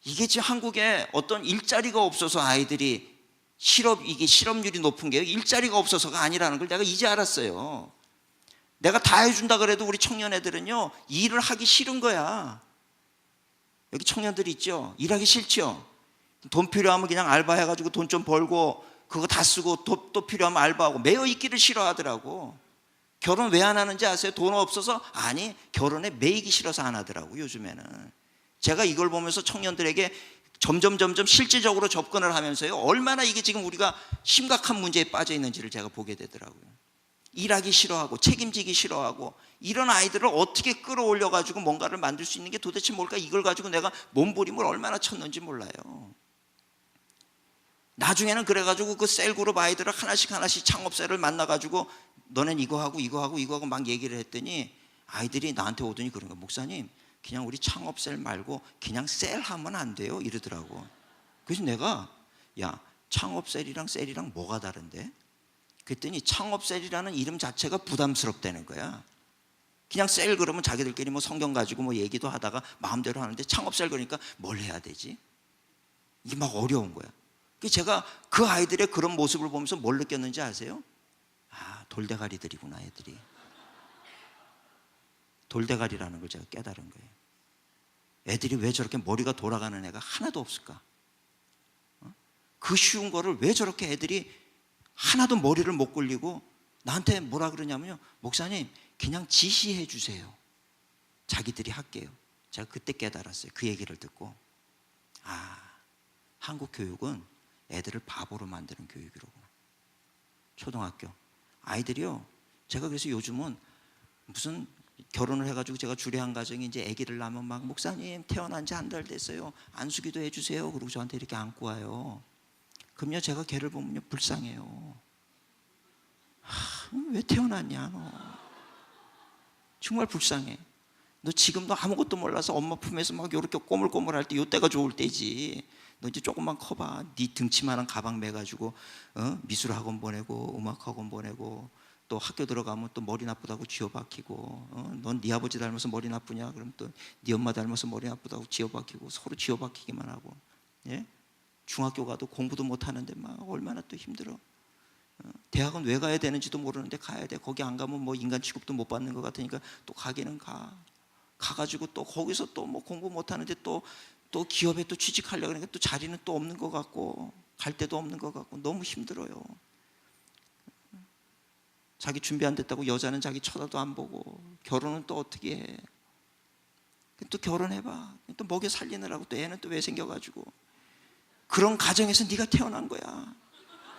이게 지금 한국에 어떤 일자리가 없어서 아이들이 이게 실업률이 높은 게 일자리가 없어서가 아니라는 걸 내가 이제 알았어요. 내가 다 해준다 그래도 우리 청년 애들은요, 일을 하기 싫은 거야. 여기 청년들 있죠? 일하기 싫죠? 돈 필요하면 그냥 알바해가지고 돈 좀 벌고 그거 다 쓰고 또 필요하면 알바하고 매여 있기를 싫어하더라고. 결혼 왜 안 하는지 아세요? 돈 없어서? 아니, 결혼에 매이기 싫어서 안 하더라고, 요즘에는. 제가 이걸 보면서 청년들에게 점점 실질적으로 접근을 하면서요, 얼마나 이게 지금 우리가 심각한 문제에 빠져 있는지를 제가 보게 되더라고요. 일하기 싫어하고 책임지기 싫어하고, 이런 아이들을 어떻게 끌어올려 가지고 뭔가를 만들 수 있는 게 도대체 뭘까? 이걸 가지고 내가 몸부림을 얼마나 쳤는지 몰라요. 나중에는 그래가지고 그 셀그룹 아이들을 하나씩 창업셀을 만나가지고 너넨 이거 하고 막 얘기를 했더니 아이들이 나한테 오더니 그런 거야. 목사님, 그냥 우리 창업셀 말고 그냥 셀 하면 안 돼요? 이러더라고. 그래서 내가 야, 창업셀이랑 셀이랑 뭐가 다른데? 그랬더니 창업셀이라는 이름 자체가 부담스럽다는 거야. 그냥 셀 그러면 자기들끼리 뭐 성경 가지고 뭐 얘기도 하다가 마음대로 하는데, 창업셀 그러니까 뭘 해야 되지? 이게 막 어려운 거야. 제가 그 아이들의 그런 모습을 보면서 뭘 느꼈는지 아세요? 아, 돌대가리들이구나, 애들이. 돌대가리라는 걸 제가 깨달은 거예요. 애들이 왜 저렇게 머리가 돌아가는 애가 하나도 없을까? 그 쉬운 거를 왜 저렇게 애들이 하나도 머리를 못 굴리고 나한테 뭐라 그러냐면요, 목사님 그냥 지시해 주세요. 자기들이 할게요. 제가 그때 깨달았어요. 그 얘기를 듣고, 아, 한국 교육은 애들을 바보로 만드는 교육이로구나. 초등학교 아이들이요, 제가 그래서 요즘은 무슨 결혼을 해가지고 제가 주례한 가정이 이제 아기를 낳으면 막 목사님 태어난 지 한 달 됐어요, 안수기도 해주세요. 그리고 저한테 이렇게 안고 와요. 그럼요, 제가 걔를 보면요 불쌍해요. 왜 태어났냐 너. 정말 불쌍해. 너 지금도 아무것도 몰라서 엄마 품에서 막 이렇게 꼬물꼬물할 때 이때가 좋을 때지. 너 이제 조금만 커봐. 네 등치만한 가방 매가지고 미술학원 보내고 음악학원 보내고 또 학교 들어가면 또 머리 나쁘다고 쥐어박히고, 넌 네 아버지 닮아서 머리 나쁘냐? 그럼 또 네 엄마 닮아서 머리 나쁘다고 쥐어박히고, 서로 쥐어박히기만 하고. 예? 중학교 가도 공부도 못하는데 막 얼마나 또 힘들어. 대학은 왜 가야 되는지도 모르는데 가야 돼. 거기 안 가면 뭐 인간 취급도 못 받는 것 같으니까 또 가기는 가가지고 또 거기서 또 뭐 공부 못하는데 또 기업에 또 취직하려고 그러니까 또 자리는 또 없는 것 같고 갈 데도 없는 것 같고 너무 힘들어요. 자기 준비 안 됐다고 여자는 자기 쳐다도 안 보고, 결혼은 또 어떻게 해? 또 결혼해봐. 또 먹여 살리느라고 또 애는 또 왜 생겨가지고. 그런 가정에서 네가 태어난 거야.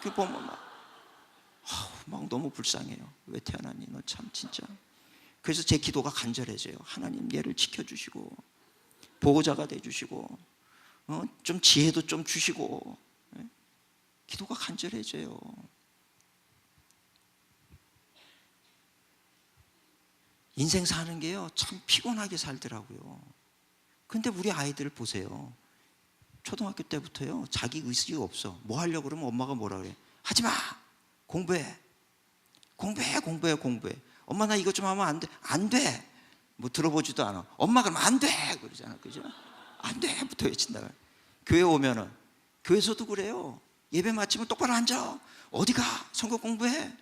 그 보면 막 너무 불쌍해요. 왜 태어났니 너 참 진짜. 그래서 제 기도가 간절해져요. 하나님 얘를 지켜주시고 보호자가 돼주시고 좀 지혜도 좀 주시고. 기도가 간절해져요. 인생 사는 게요 참 피곤하게 살더라고요. 근데 우리 아이들 보세요. 초등학교 때부터요 자기 의식이 없어. 뭐 하려고 그러면 엄마가 뭐라 그래? 하지마! 공부해! 공부해. 엄마 나 이것 좀 하면 안 돼. 안 돼! 뭐 들어보지도 않아. 엄마 그러면 안 돼! 그러잖아. 그죠? 안 돼! 부터 외친다. 교회 오면은 교회에서도 그래요. 예배 마치면 똑바로 앉아. 어디 가? 성경 공부해.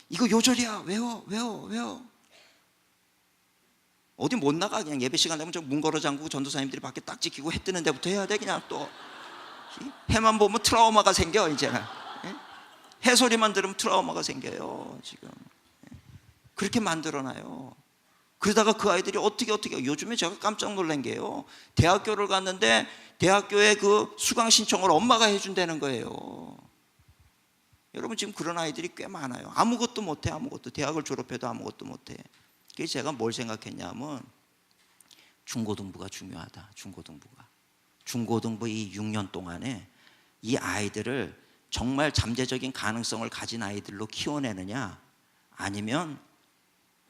이거 요절이야. 외워. 어디 못 나가. 그냥 예배 시간 되면 문 걸어 잠그고 전도사님들이 밖에 딱 지키고 해 뜨는 데부터 해야 돼. 그냥 또 해만 보면 트라우마가 생겨 이제는. 해소리만 들으면 트라우마가 생겨요 지금. 그렇게 만들어놔요. 그러다가 그 아이들이 어떻게 요즘에 제가 깜짝 놀란 게요, 대학교를 갔는데 대학교에 그 수강 신청을 엄마가 해준다는 거예요. 여러분 지금 그런 아이들이 꽤 많아요. 아무것도 못해. 대학을 졸업해도 아무것도 못해. 그래서 제가 뭘 생각했냐면 중고등부가 중요하다. 중고등부 이 6년 동안에 이 아이들을 정말 잠재적인 가능성을 가진 아이들로 키워내느냐, 아니면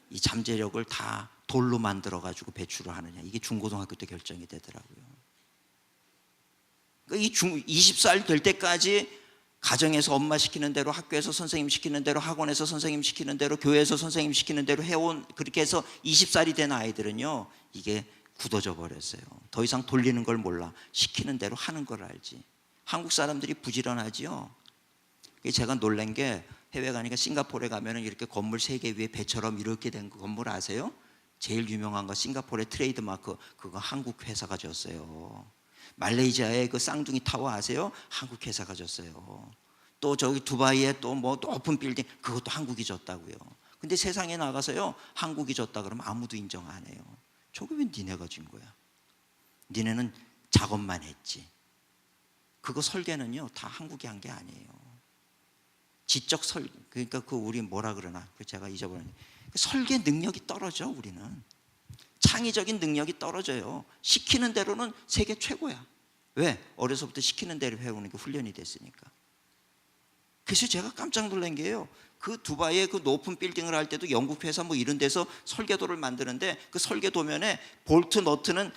이 잠재력을 다 돌로 만들어 가지고 배출을 하느냐, 이게 중고등학교 때 결정이 되더라고요. 그러니까 20살 될 때까지 가정에서 엄마 시키는 대로, 학교에서 선생님 시키는 대로, 학원에서 선생님 시키는 대로, 교회에서 선생님 시키는 대로 해온, 그렇게 해서 20살이 된 아이들은요 이게 굳어져 버렸어요. 더 이상 돌리는 걸 몰라. 시키는 대로 하는 걸 알지. 한국 사람들이 부지런하지요. 제가 놀란 게, 해외 가니까 싱가포르에 가면은 이렇게 건물 3개 위에 배처럼 이렇게 된 그 건물 아세요? 제일 유명한 거 싱가포르의 트레이드마크, 그거 한국 회사가 줬어요. 말레이시아의 그 쌍둥이 타워 아세요? 한국 회사가 줬어요. 또 저기 두바이에 또 뭐 높은 빌딩, 그것도 한국이 줬다고요. 근데 세상에 나가서요 한국이 줬다 그러면 아무도 인정 안 해요. 저거 왜 니네가 준 거야? 니네는 작업만 했지. 그거 설계는요 다 한국이 한 게 아니에요. 지적 그러니까 그 우리 뭐라 그러나, 제가 잊어버렸는데, 설계 능력이 떨어져. 우리는 창의적인 능력이 떨어져요. 시키는 대로는 세계 최고야. 왜? 어려서부터 시키는 대로 해오는 게 훈련이 됐으니까. 그래서 제가 깜짝 놀란 게요, 그 두바이의 그 높은 빌딩을 할 때도 영국 회사 뭐 이런 데서 설계도를 만드는데, 그 설계도면에 볼트 너트는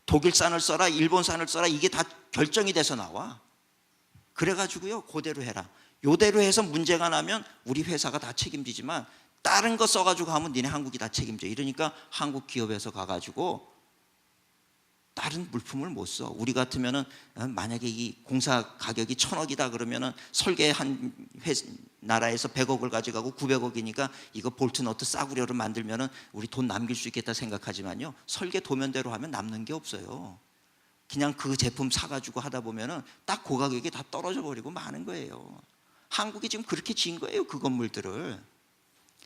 독일산을 써라 일본산을 써라 이게 다 결정이 돼서 나와. 그래가지고요 그대로 해라. 요대로 해서 문제가 나면 우리 회사가 다 책임지지만 다른 거 써가지고 하면 니네 한국이 다 책임져. 이러니까 한국 기업에서 가가지고 다른 물품을 못 써. 우리 같으면은 만약에 이 공사 가격이 1,000억이다 그러면은 설계 한 나라에서 100억을 가져가고 900억이니까 이거 볼트 너트 싸구려로 만들면은 우리 돈 남길 수 있겠다 생각하지만요, 설계 도면대로 하면 남는 게 없어요. 그냥 그 제품 사가지고 하다 보면은 딱 그 가격이 다 떨어져 버리고 마는 거예요. 한국이 지금 그렇게 지은 거예요. 그 건물들을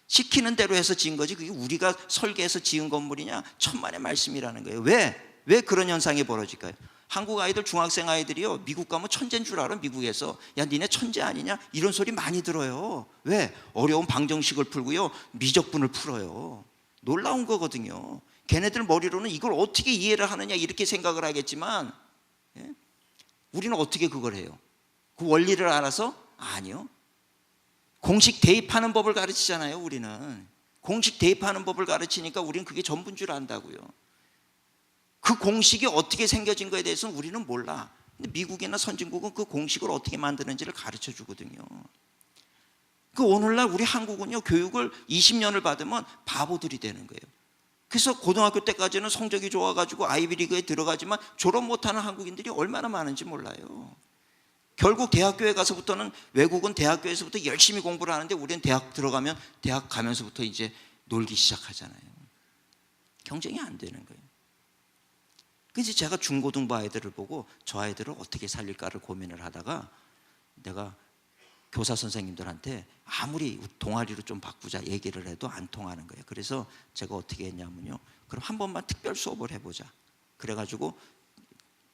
시키는 대로 해서 지은 거지, 그게 우리가 설계해서 지은 건물이냐? 천만의 말씀이라는 거예요. 왜 그런 현상이 벌어질까요? 한국 아이들, 중학생 아이들이요 미국 가면 천재인 줄 알아. 미국에서 야 니네 천재 아니냐 이런 소리 많이 들어요. 왜? 어려운 방정식을 풀고요 미적분을 풀어요. 놀라운 거거든요. 걔네들 머리로는 이걸 어떻게 이해를 하느냐 이렇게 생각을 하겠지만, 우리는 어떻게 그걸 해요? 그 원리를 알아서? 아니요. 공식 대입하는 법을 가르치잖아요. 우리는 공식 대입하는 법을 가르치니까 우리는 그게 전부인 줄 안다고요. 그 공식이 어떻게 생겨진 거에 대해서는 우리는 몰라. 근데 미국이나 선진국은 그 공식을 어떻게 만드는지를 가르쳐 주거든요. 그 오늘날 우리 한국은요 교육을 20년을 받으면 바보들이 되는 거예요. 그래서 고등학교 때까지는 성적이 좋아가지고 아이비리그에 들어가지만 졸업 못하는 한국인들이 얼마나 많은지 몰라요. 결국 대학교에 가서부터는, 외국은 대학교에서부터 열심히 공부를 하는데 우리는 대학 들어가면 대학 가면서부터 이제 놀기 시작하잖아요. 경쟁이 안 되는 거예요. 그래서 제가 중고등부 아이들을 보고 저 아이들을 어떻게 살릴까를 고민을 하다가, 내가 교사 선생님들한테 아무리 동아리로 좀 바꾸자 얘기를 해도 안 통하는 거예요. 그래서 제가 어떻게 했냐면요, 그럼 한 번만 특별 수업을 해보자. 그래가지고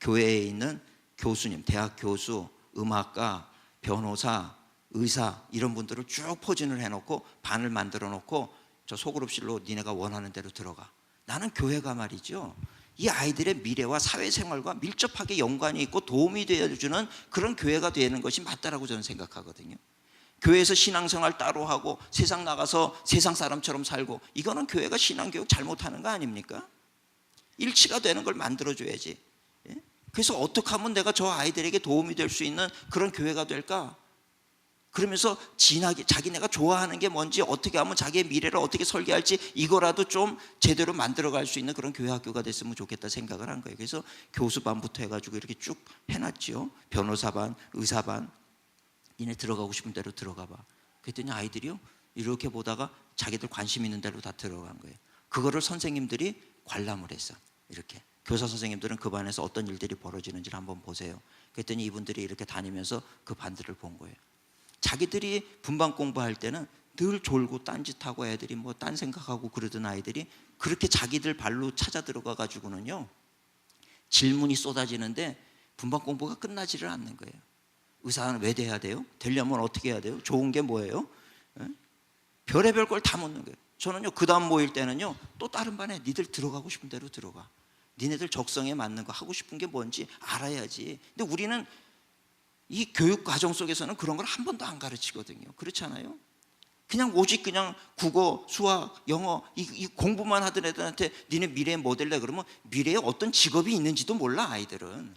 교회에 있는 교수님, 대학 교수, 음악가, 변호사, 의사 이런 분들을 쭉 포진을 해놓고 반을 만들어 놓고 저 소그룹실로 니네가 원하는 대로 들어가. 나는 교회가 말이죠 이 아이들의 미래와 사회생활과 밀접하게 연관이 있고 도움이 되어주는 그런 교회가 되는 것이 맞다라고 저는 생각하거든요. 교회에서 신앙생활 따로 하고 세상 나가서 세상 사람처럼 살고, 이거는 교회가 신앙교육 잘못하는 거 아닙니까? 일치가 되는 걸 만들어줘야지. 예? 그래서 어떻게 하면 내가 저 아이들에게 도움이 될 수 있는 그런 교회가 될까? 그러면서 진하게 자기네가 좋아하는 게 뭔지, 어떻게 하면 자기의 미래를 어떻게 설계할지 이거라도 좀 제대로 만들어갈 수 있는 그런 교회 학교가 됐으면 좋겠다 생각을 한 거예요. 그래서 교수반부터 해가지고 이렇게 쭉 해놨죠. 변호사반, 의사반, 니네 들어가고 싶은 대로 들어가 봐. 그랬더니 아이들이요 이렇게 보다가 자기들 관심 있는 대로 다 들어간 거예요. 그거를 선생님들이 관람을 했어. 이렇게 교사 선생님들은 그 반에서 어떤 일들이 벌어지는지를 한번 보세요. 그랬더니 이분들이 이렇게 다니면서 그 반들을 본 거예요. 자기들이 분반 공부할 때는 늘 졸고 딴짓하고 애들이 뭐 딴 생각하고 그러던 아이들이 그렇게 자기들 발로 찾아 들어가 가지고는요 질문이 쏟아지는데 분반 공부가 끝나지를 않는 거예요. 의사는 왜 돼야 돼요? 되려면 어떻게 해야 돼요? 좋은 게 뭐예요? 에? 별의별 걸 다 묻는 거예요. 저는요 그 다음 모일 때는요 또 다른 반에 니들 들어가고 싶은 대로 들어가. 니네들 적성에 맞는 거 하고 싶은 게 뭔지 알아야지. 근데 우리는 이 교육 과정 속에서는 그런 걸 한 번도 안 가르치거든요. 그렇잖아요? 그냥 오직 그냥 국어, 수학, 영어 이 공부만 하던 애들한테 니네 미래에 뭐 될래? 그러면 미래에 어떤 직업이 있는지도 몰라 아이들은.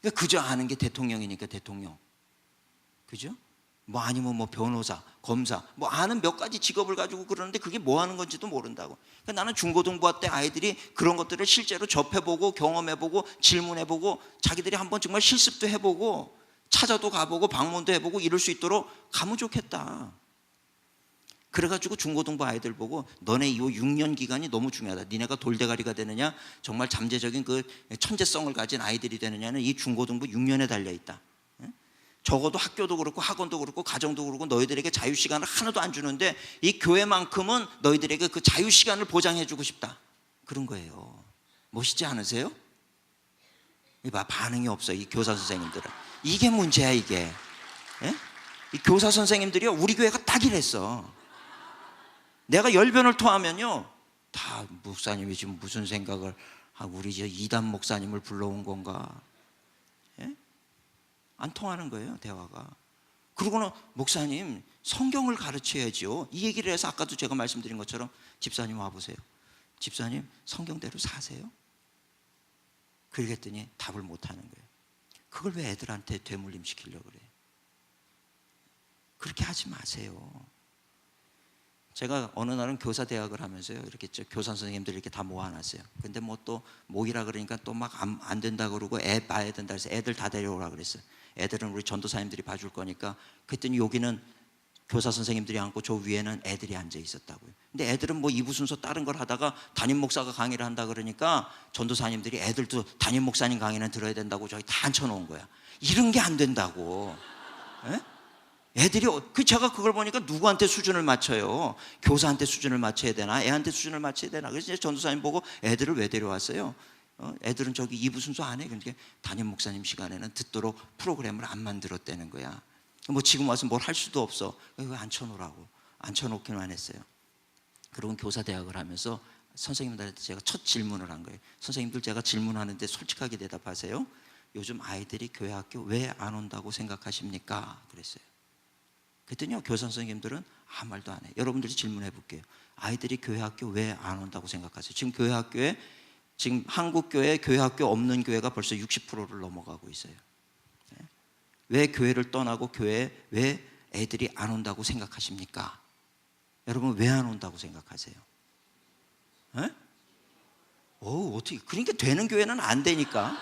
그러니까 그저 아는 게 대통령이니까 대통령. 그죠? 뭐 아니면 뭐 변호사, 검사 뭐 아는 몇 가지 직업을 가지고 그러는데 그게 뭐 하는 건지도 모른다고. 그러니까 나는 중고등부 때 아이들이 그런 것들을 실제로 접해보고 경험해보고 질문해보고 자기들이 한번 정말 실습도 해보고 찾아도 가보고 방문도 해보고 이럴 수 있도록 가면 좋겠다. 그래가지고 중고등부 아이들 보고 너네 이 6년 기간이 너무 중요하다. 니네가 돌대가리가 되느냐 정말 잠재적인 그 천재성을 가진 아이들이 되느냐는 이 중고등부 6년에 달려있다. 적어도 학교도 그렇고 학원도 그렇고 가정도 그렇고 너희들에게 자유시간을 하나도 안 주는데 이 교회만큼은 너희들에게 그 자유시간을 보장해주고 싶다. 그런 거예요. 멋있지 않으세요? 봐, 반응이 없어요. 이 교사 선생님들은. 이게 문제야 이게. 예? 이 교사 선생님들이요 우리 교회가 딱 이랬어. 내가 열변을 토하면요 다 목사님이 지금 무슨 생각을 하고 우리 저 이단 목사님을 불러온 건가. 예? 안 통하는 거예요 대화가. 그러고는 목사님 성경을 가르쳐야죠. 이 얘기를 해서 아까도 제가 말씀드린 것처럼 집사님 와보세요. 집사님 성경대로 사세요? 그러겠더니 답을 못하는 거예요. 그걸 왜 애들한테 되물림 시키려고 그래요? 그렇게 하지 마세요. 제가 어느 날은 교사 대학을 하면서요 이렇게 교사 선생님들 이렇게 다 모아놨어요. 근데 뭐 또 모이라 그러니까 또 막 안 된다 그러고 애 봐야 된다 그래서 애들 다 데려오라 그랬어요. 애들은 우리 전도사님들이 봐줄 거니까. 그랬더니 여기는 교사 선생님들이 앉고 저 위에는 애들이 앉아 있었다고요. 근데 애들은 뭐 이부 순서 다른 걸 하다가 담임 목사가 강의를 한다 그러니까 전도사님들이 애들도 담임 목사님 강의는 들어야 된다고 저기 다 앉혀놓은 거야. 이런 게 안 된다고. 에? 애들이 제가 그걸 보니까 누구한테 수준을 맞춰요? 교사한테 수준을 맞춰야 되나? 애한테 수준을 맞춰야 되나? 그래서 전도사님 보고 애들을 왜 데려왔어요? 애들은 저기 이부 순서 안 해. 그러니까 담임 목사님 시간에는 듣도록 프로그램을 안 만들었다는 거야. 뭐 지금 와서 뭘 할 수도 없어. 이거 앉혀놓으라고. 앉혀놓기만 했어요. 그리고 교사 대학을 하면서 선생님들한테 제가 첫 질문을 한 거예요. 선생님들 제가 질문하는데 솔직하게 대답하세요. 요즘 아이들이 교회 학교 왜 안 온다고 생각하십니까? 그랬어요. 그랬더니요 교사 선생님들은 아무 말도 안 해. 여러분들이 질문해 볼게요. 아이들이 교회 학교 왜 안 온다고 생각하세요? 지금 교회 학교에 지금 한국 교회 교회 학교 없는 교회가 벌써 60%를 넘어가고 있어요. 왜 교회를 떠나고 교회에 왜 애들이 안 온다고 생각하십니까? 여러분 왜 안 온다고 생각하세요? 어떻게 그러니까 되는 교회는 안 되니까.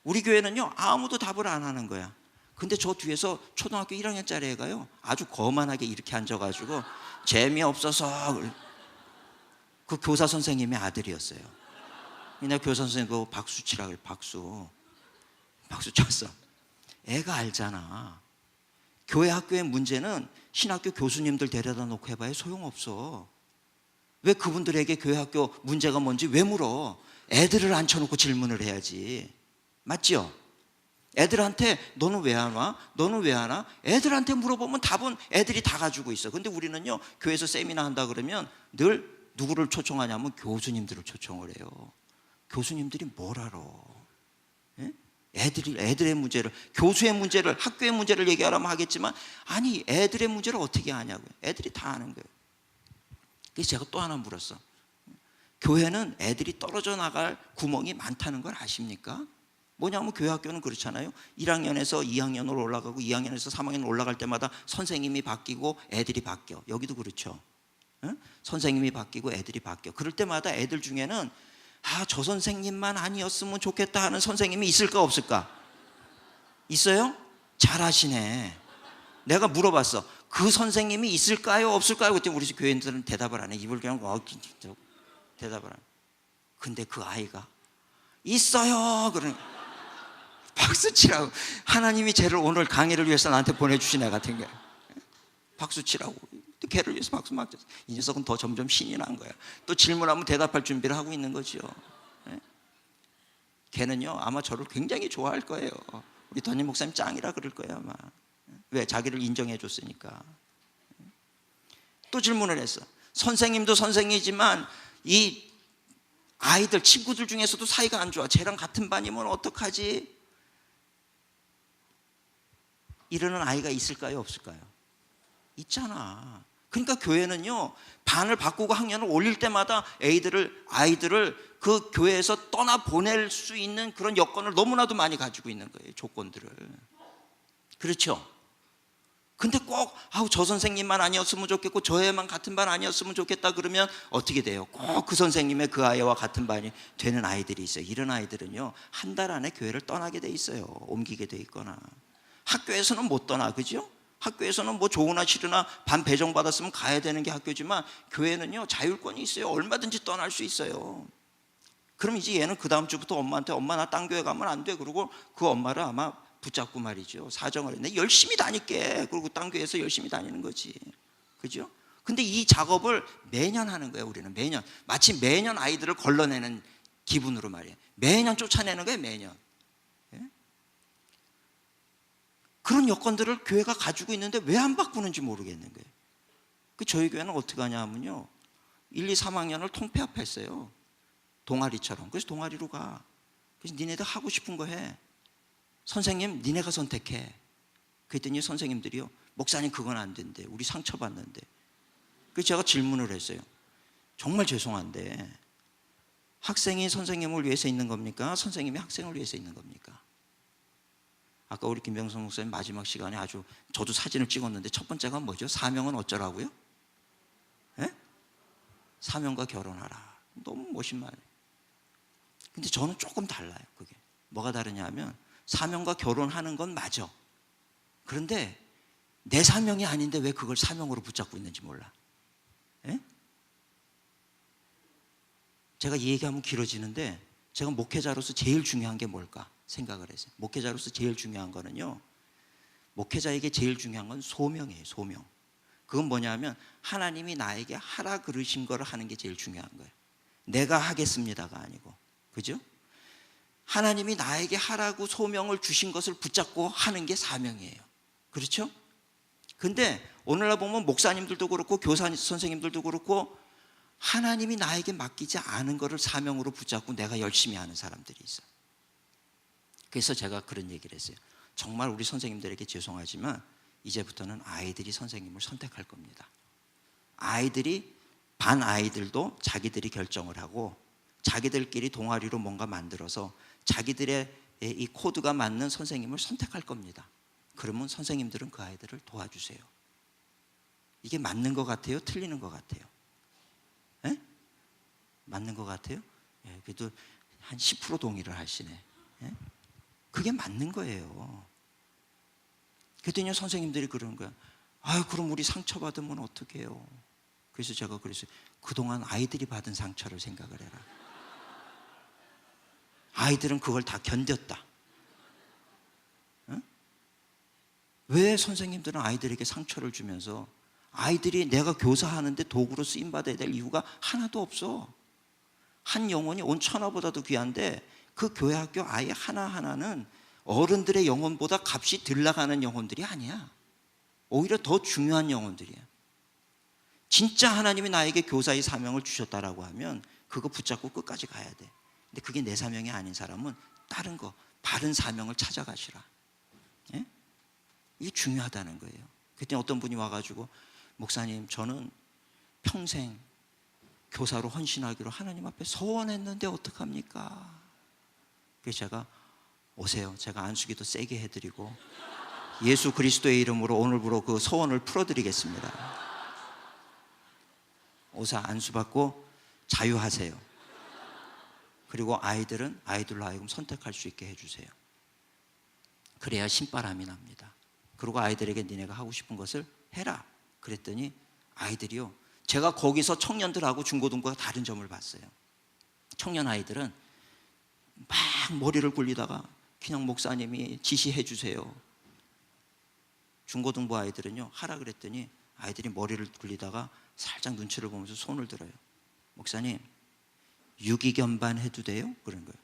우리 교회는요 아무도 답을 안 하는 거야. 근데 저 뒤에서 초등학교 1학년짜리 애가요 아주 거만하게 이렇게 앉아가지고 재미없어서. 그 교사 선생님의 아들이었어요. 내가 교사 선생님 그 박수 치라 그래. 박수 쳤어. 애가 알잖아. 교회 학교의 문제는 신학교 교수님들 데려다 놓고 해봐야 소용없어. 왜 그분들에게 교회 학교 문제가 뭔지 왜 물어? 애들을 앉혀놓고 질문을 해야지. 맞죠? 애들한테 너는 왜 안 와? 너는 왜 안 와? 애들한테 물어보면 답은 애들이 다 가지고 있어. 근데 우리는요 교회에서 세미나 한다 그러면 늘 누구를 초청하냐면 교수님들을 초청을 해요. 교수님들이 뭘 알아? 예? 애들의 문제를, 교수의 문제를, 학교의 문제를 얘기하라면 하겠지만, 아니 애들의 문제를 어떻게 아냐고요. 애들이 다 아는 거예요. 그래서 제가 또 하나 물었어. 교회는 애들이 떨어져 나갈 구멍이 많다는 걸 아십니까? 뭐냐면 교회 학교는 그렇잖아요. 1학년에서 2학년으로 올라가고 2학년에서 3학년 올라갈 때마다 선생님이 바뀌고 애들이 바뀌어. 여기도 그렇죠. 응? 선생님이 바뀌고 애들이 바뀌어. 그럴 때마다 애들 중에는 저 선생님만 아니었으면 좋겠다 하는 선생님이 있을까 없을까? 있어요? 잘하시네. 내가 물어봤어. 그 선생님이 있을까요 없을까요? 그때 우리 교인들은 대답을 안 해. 입을 그냥 대답을 안 해. 근데 그 아이가 있어요. 그러는 박수 치라고. 하나님이 쟤를 오늘 강의를 위해서 나한테 보내주신 애 같은 게 박수 치라고. 걔를 위해서 박수 막 쳤어. 이 녀석은 더 점점 신이 난 거야. 또 질문하면 대답할 준비를 하고 있는 거죠. 걔는요 아마 저를 굉장히 좋아할 거예요. 우리 담임 목사님 짱이라 그럴 거예요 아마. 왜? 자기를 인정해 줬으니까. 또 질문을 했어. 선생님도 선생이지만 이 아이들, 친구들 중에서도 사이가 안 좋아. 쟤랑 같은 반이면 어떡하지? 이러는 아이가 있을까요 없을까요? 있잖아. 그러니까 교회는요 반을 바꾸고 학년을 올릴 때마다 아이들을 그 교회에서 떠나 보낼 수 있는 그런 여건을 너무나도 많이 가지고 있는 거예요. 조건들을. 그렇죠? 근데 꼭 저 선생님만 아니었으면 좋겠고 저 애만 같은 반 아니었으면 좋겠다 그러면 어떻게 돼요? 꼭 그 선생님의 그 아이와 같은 반이 되는 아이들이 있어요. 이런 아이들은요 한 달 안에 교회를 떠나게 돼 있어요. 옮기게 돼 있거나. 학교에서는 못 떠나. 그죠? 학교에서는 뭐 좋으나 싫으나 반 배정받았으면 가야 되는 게 학교지만 교회는요 자율권이 있어요. 얼마든지 떠날 수 있어요. 그럼 이제 얘는 그 다음 주부터 엄마한테 엄마 나 딴 교회 가면 안 돼. 그러고 그 엄마를 아마 붙잡고 말이죠. 사정을 했네. 열심히 다닐게. 그리고 딴 교회에서 열심히 다니는 거지. 그죠? 근데 이 작업을 매년 하는 거예요. 우리는 매년. 마치 매년 아이들을 걸러내는 기분으로 말이에요. 매년 쫓아내는 거예요. 매년. 그런 여건들을 교회가 가지고 있는데 왜 안 바꾸는지 모르겠는 거예요. 저희 교회는 어떻게 하냐 하면요 1, 2, 3학년을 통폐합했어요. 동아리처럼. 그래서 동아리로 가. 그래서 니네들 하고 싶은 거 해. 선생님 니네가 선택해. 그랬더니 선생님들이요 목사님 그건 안 된대. 우리 상처받는데. 그래서 제가 질문을 했어요. 정말 죄송한데 학생이 선생님을 위해서 있는 겁니까? 선생님이 학생을 위해서 있는 겁니까? 아까 우리 김병성 목사님 마지막 시간에 아주 저도 사진을 찍었는데 첫 번째가 뭐죠? 사명은 어쩌라고요? 예? 사명과 결혼하라. 너무 멋진 말이에요. 근데 저는 조금 달라요. 그게 뭐가 다르냐 하면 사명과 결혼하는 건 맞아. 그런데 내 사명이 아닌데 왜 그걸 사명으로 붙잡고 있는지 몰라. 예? 제가 이 얘기하면 길어지는데 제가 목회자로서 제일 중요한 게 뭘까 생각을 했어요. 목회자로서 제일 중요한 거는요 목회자에게 제일 중요한 건 소명이에요. 소명. 그건 뭐냐면 하나님이 나에게 하라 그러신 거를 하는 게 제일 중요한 거예요. 내가 하겠습니다가 아니고. 그죠? 하나님이 나에게 하라고 소명을 주신 것을 붙잡고 하는 게 사명이에요. 그렇죠? 근데 오늘날 보면 목사님들도 그렇고 교사 선생님들도 그렇고 하나님이 나에게 맡기지 않은 것을 사명으로 붙잡고 내가 열심히 하는 사람들이 있어요. 그래서 제가 그런 얘기를 했어요. 정말 우리 선생님들에게 죄송하지만 이제부터는 아이들이 선생님을 선택할 겁니다. 반 아이들도 자기들이 결정을 하고 자기들끼리 동아리로 뭔가 만들어서 자기들의 이 코드가 맞는 선생님을 선택할 겁니다. 그러면 선생님들은 그 아이들을 도와주세요. 이게 맞는 것 같아요? 틀리는 것 같아요? 에? 맞는 것 같아요? 예, 그래도 한 10% 동의를 하시네. 예? 그게 맞는 거예요. 그랬더니 선생님들이 그러는 거야. 그럼 우리 상처받으면 어떡해요? 그래서 제가 그랬어요. 그동안 아이들이 받은 상처를 생각을 해라. 아이들은 그걸 다 견뎠다. 왜 선생님들은 아이들에게 상처를 주면서 아이들이 내가 교사하는데 도구로 쓰임받아야 될 이유가 하나도 없어. 한 영혼이 온 천하보다도 귀한데 그 교회 학교 아이 하나하나는 어른들의 영혼보다 값이 덜 나가는 영혼들이 아니야. 오히려 더 중요한 영혼들이야. 진짜 하나님이 나에게 교사의 사명을 주셨다라고 하면 그거 붙잡고 끝까지 가야 돼. 근데 그게 내 사명이 아닌 사람은 다른 거 바른 사명을 찾아가시라. 예? 이게 중요하다는 거예요. 그때 어떤 분이 와가지고 목사님 저는 평생 교사로 헌신하기로 하나님 앞에 서원했는데 어떡합니까? 그래서 제가 오세요. 제가 안수기도 세게 해드리고 예수 그리스도의 이름으로 오늘부로 그 소원을 풀어드리겠습니다. 오사 안수받고 자유하세요. 그리고 아이들은 아이들로 하여금 선택할 수 있게 해주세요. 그래야 신바람이 납니다. 그리고 아이들에게 니네가 하고 싶은 것을 해라. 그랬더니 아이들이요, 제가 거기서 청년들하고 중고등부가 다른 점을 봤어요. 청년 아이들은 막 머리를 굴리다가 그냥 목사님이 지시해 주세요. 중고등부 아이들은요, 하라 그랬더니 아이들이 머리를 굴리다가 살짝 눈치를 보면서 손을 들어요. 목사님 유기견반 해도 돼요? 그런 거예요.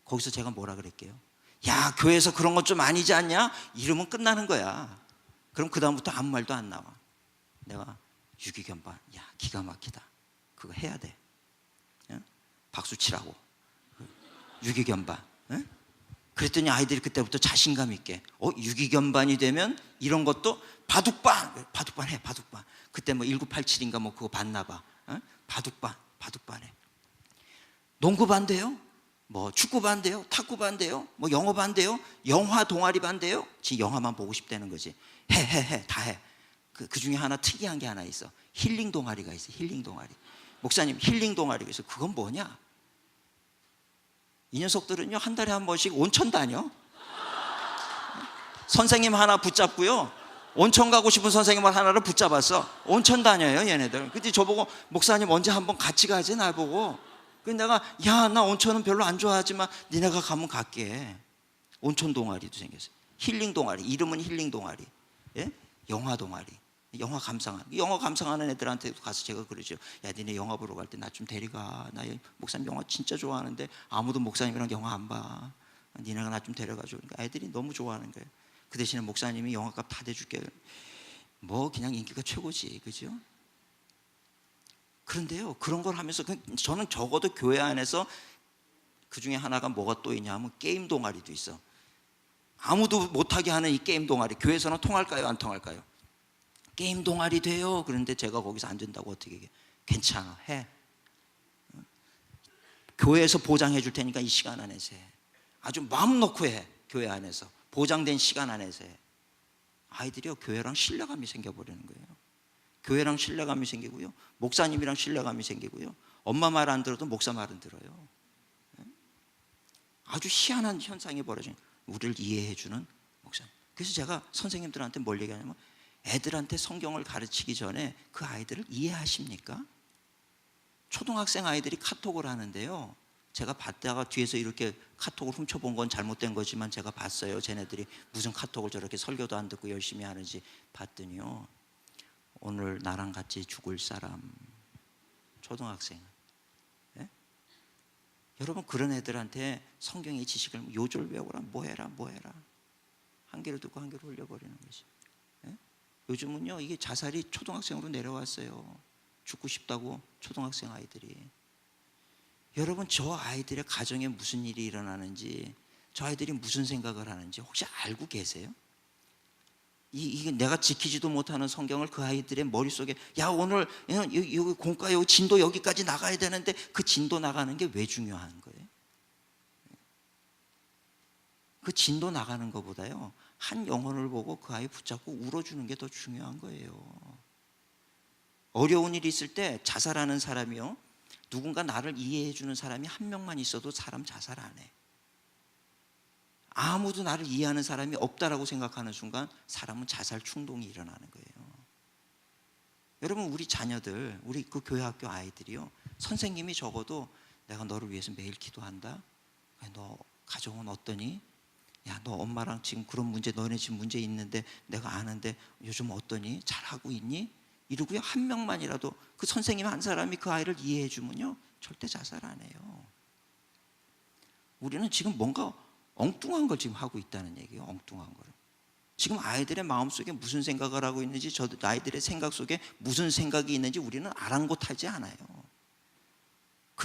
거기서 제가 뭐라 그랬게요? 야, 교회에서 그런 건 좀 아니지 않냐? 이러면 끝나는 거야. 그럼 그 다음부터 아무 말도 안 나와. 내가 유기견반, 야 기가 막히다, 그거 해야 돼. 예? 박수 치라고. 유기견반. 예? 그랬더니 아이들이 그때부터 자신감 있게 유기견반이 되면 이런 것도 바둑반 해. 바둑반. 그때 뭐 1987인가 뭐 그거 봤나 봐. 바둑반 해. 농구반 돼요? 뭐 축구반 돼요? 탁구반 돼요? 뭐 영어반 돼요? 영화 동아리반 돼요? 지금 영화만 보고 싶다는 거지. 해 다 해. 그 중에 하나 특이한 게 하나 있어. 힐링 동아리가 있어. 힐링 동아리. 목사님 힐링 동아리가 있어. 그건 뭐냐? 이 녀석들은요 한 달에 한 번씩 온천 다녀. 선생님 하나 붙잡고요, 온천 가고 싶은 선생님 하나를 붙잡았어. 온천 다녀요 얘네들. 근데 저보고 목사님 언제 한번 같이 가지 나보고. 그래서 내가 야 나 온천은 별로 안 좋아하지만 니네가 가면 갈게. 온천 동아리도 생겼어요. 힐링 동아리. 이름은 힐링 동아리. 예? 영화 동아리. 영화 감상하는 애들한테도 가서 제가 그러죠. 야 니네 영화 보러 갈 때 나 좀 데려가. 나 목사님 영화 진짜 좋아하는데 아무도 목사님이랑 영화 안 봐. 니네가 나 좀 데려가줘. 그러니까 애들이 너무 좋아하는 거예요. 그 대신에 목사님이 영화값 다 대줄게. 뭐 그냥 인기가 최고지, 그죠? 그런데요 그런 걸 하면서 저는 적어도 교회 안에서 그 중에 하나가 뭐가 또 있냐면 게임 동아리도 있어. 아무도 못하게 하는 이 게임 동아리. 교회에서는 통할까요 안 통할까요? 게임 동아리 돼요. 그런데 제가 거기서 안 된다고 어떻게 얘기해? 괜찮아, 해. 교회에서 보장해 줄 테니까 이 시간 안에서 해. 아주 마음 놓고 해. 교회 안에서 보장된 시간 안에서 해. 아이들이요 교회랑 신뢰감이 생겨버리는 거예요. 교회랑 신뢰감이 생기고요, 목사님이랑 신뢰감이 생기고요, 엄마 말 안 들어도 목사 말은 들어요. 아주 희한한 현상이 벌어진, 우리를 이해해 주는 목사님. 그래서 제가 선생님들한테 뭘 얘기하냐면, 애들한테 성경을 가르치기 전에 그 아이들을 이해하십니까? 초등학생 아이들이 카톡을 하는데요, 제가 봤다가 뒤에서 이렇게 카톡을 훔쳐본 건 잘못된 거지만 제가 봤어요. 쟤네들이 무슨 카톡을 저렇게 설교도 안 듣고 열심히 하는지 봤더니요, 오늘 나랑 같이 죽을 사람. 초등학생. 예? 여러분 그런 애들한테 성경의 지식을 요절 외우라, 뭐 해라 한 개를 듣고 한 개를 흘려버리는 거지. 예? 요즘은요 이게 자살이 초등학생으로 내려왔어요. 죽고 싶다고 초등학생 아이들이. 여러분 저 아이들의 가정에 무슨 일이 일어나는지, 저 아이들이 무슨 생각을 하는지 혹시 알고 계세요? 이게 내가 지키지도 못하는 성경을 그 아이들의 머릿속에, 야 오늘 여기 공과 여기 진도 여기까지 나가야 되는데 그 진도 나가는 게 왜 중요한 거예요? 그 진도 나가는 것보다요 한 영혼을 보고 그 아이 붙잡고 울어주는 게 더 중요한 거예요. 어려운 일이 있을 때 자살하는 사람이요, 누군가 나를 이해해 주는 사람이 한 명만 있어도 사람 자살 안 해. 아무도 나를 이해하는 사람이 없다라고 생각하는 순간 사람은 자살 충동이 일어나는 거예요. 여러분 우리 자녀들, 우리 그 교회 학교 아이들이요, 선생님이 적어도 내가 너를 위해서 매일 기도한다, 너 가정은 어떠니? 야 너 엄마랑 지금 그런 문제, 너네 지금 문제 있는데 내가 아는데 요즘 어떠니? 잘하고 있니? 이러고요 한 명만이라도, 그 선생님 한 사람이 그 아이를 이해해 주면요 절대 자살 안 해요. 우리는 지금 뭔가 엉뚱한 걸 지금 하고 있다는 얘기예요. 엉뚱한 거를. 지금 아이들의 마음속에 무슨 생각을 하고 있는지, 아이들의 생각 속에 무슨 생각이 있는지 우리는 아랑곳하지 않아요.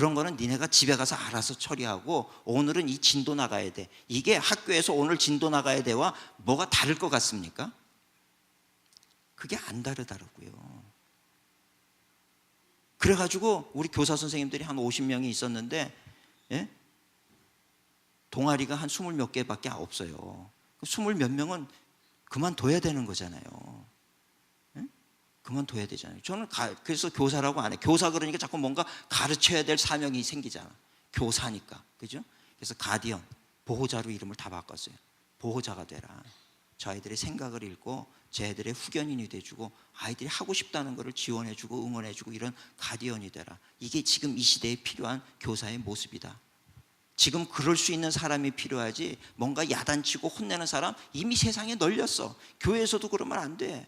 그런 거는 니네가 집에 가서 알아서 처리하고 오늘은 이 진도 나가야 돼. 이게 학교에서 오늘 진도 나가야 돼와 뭐가 다를 것 같습니까? 그게 안 다르더라고요. 그래가지고 우리 교사 선생님들이 한 50명이 있었는데, 예? 동아리가 한 20 몇 개밖에 없어요. 20 몇 명은 그만둬야 되는 거잖아요. 예? 그만둬야 되잖아요. 저는 그래서 교사라고 안 해. 교사 그러니까 자꾸 뭔가 가르쳐야 될 사명이 생기잖아. 교사니까. 그죠? 그래서 가디언, 보호자로 이름을 다 바꿨어요. 보호자가 되라. 저 아이들의 생각을 읽고 제 아이들의 후견인이 돼주고 아이들이 하고 싶다는 것을 지원해주고 응원해주고 이런 가디언이 되라. 이게 지금 이 시대에 필요한 교사의 모습이다. 지금 그럴 수 있는 사람이 필요하지, 뭔가 야단치고 혼내는 사람 이미 세상에 널렸어. 교회에서도 그러면 안 돼.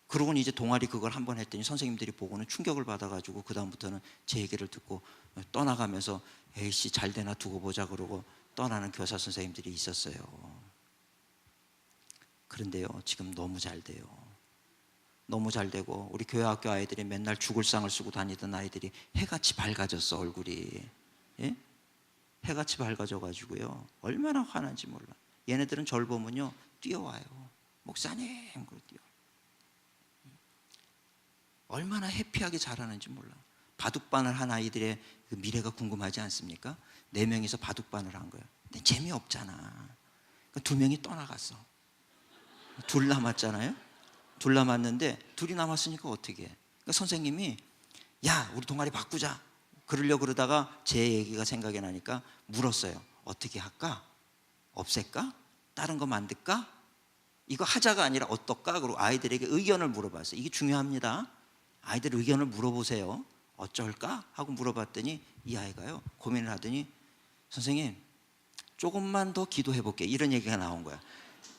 그러고는 이제 동아리 그걸 한번 했더니 선생님들이 보고는 충격을 받아가지고 그 다음부터는 제 얘기를 듣고 떠나가면서 에이씨 잘 되나 두고 보자 그러고 떠나는 교사 선생님들이 있었어요. 그런데요, 지금 너무 잘 돼요. 너무 잘 되고 우리 교회 학교 아이들이 맨날 죽을 상을 쓰고 다니던 아이들이 해같이 밝아졌어. 얼굴이, 예? 해같이 밝아져가지고요, 얼마나 화난지 몰라. 얘네들은 절 보면요 뛰어와요. 목사님 그러고 뛰어. 얼마나 해피하게 자라는지 몰라. 바둑반을 한 아이들의 그 미래가 궁금하지 않습니까? 4명이서 바둑반을 한 거예요. 근데 재미없잖아. 그러니까 2명이 떠나갔어. 둘 남았잖아요. 둘 남았는데 둘이 남았으니까 어떻게 해? 그러니까 선생님이 야 우리 동아리 바꾸자 그러려고 그러다가 제 얘기가 생각이 나니까 물었어요. 어떻게 할까? 없앨까? 다른 거 만들까? 이거 하자가 아니라 어떨까? 그리고 아이들에게 의견을 물어봤어요. 이게 중요합니다. 아이들 의견을 물어보세요. 어쩔까? 하고 물어봤더니 이 아이가요 고민을 하더니 선생님 조금만 더 기도해 볼게, 이런 얘기가 나온 거야.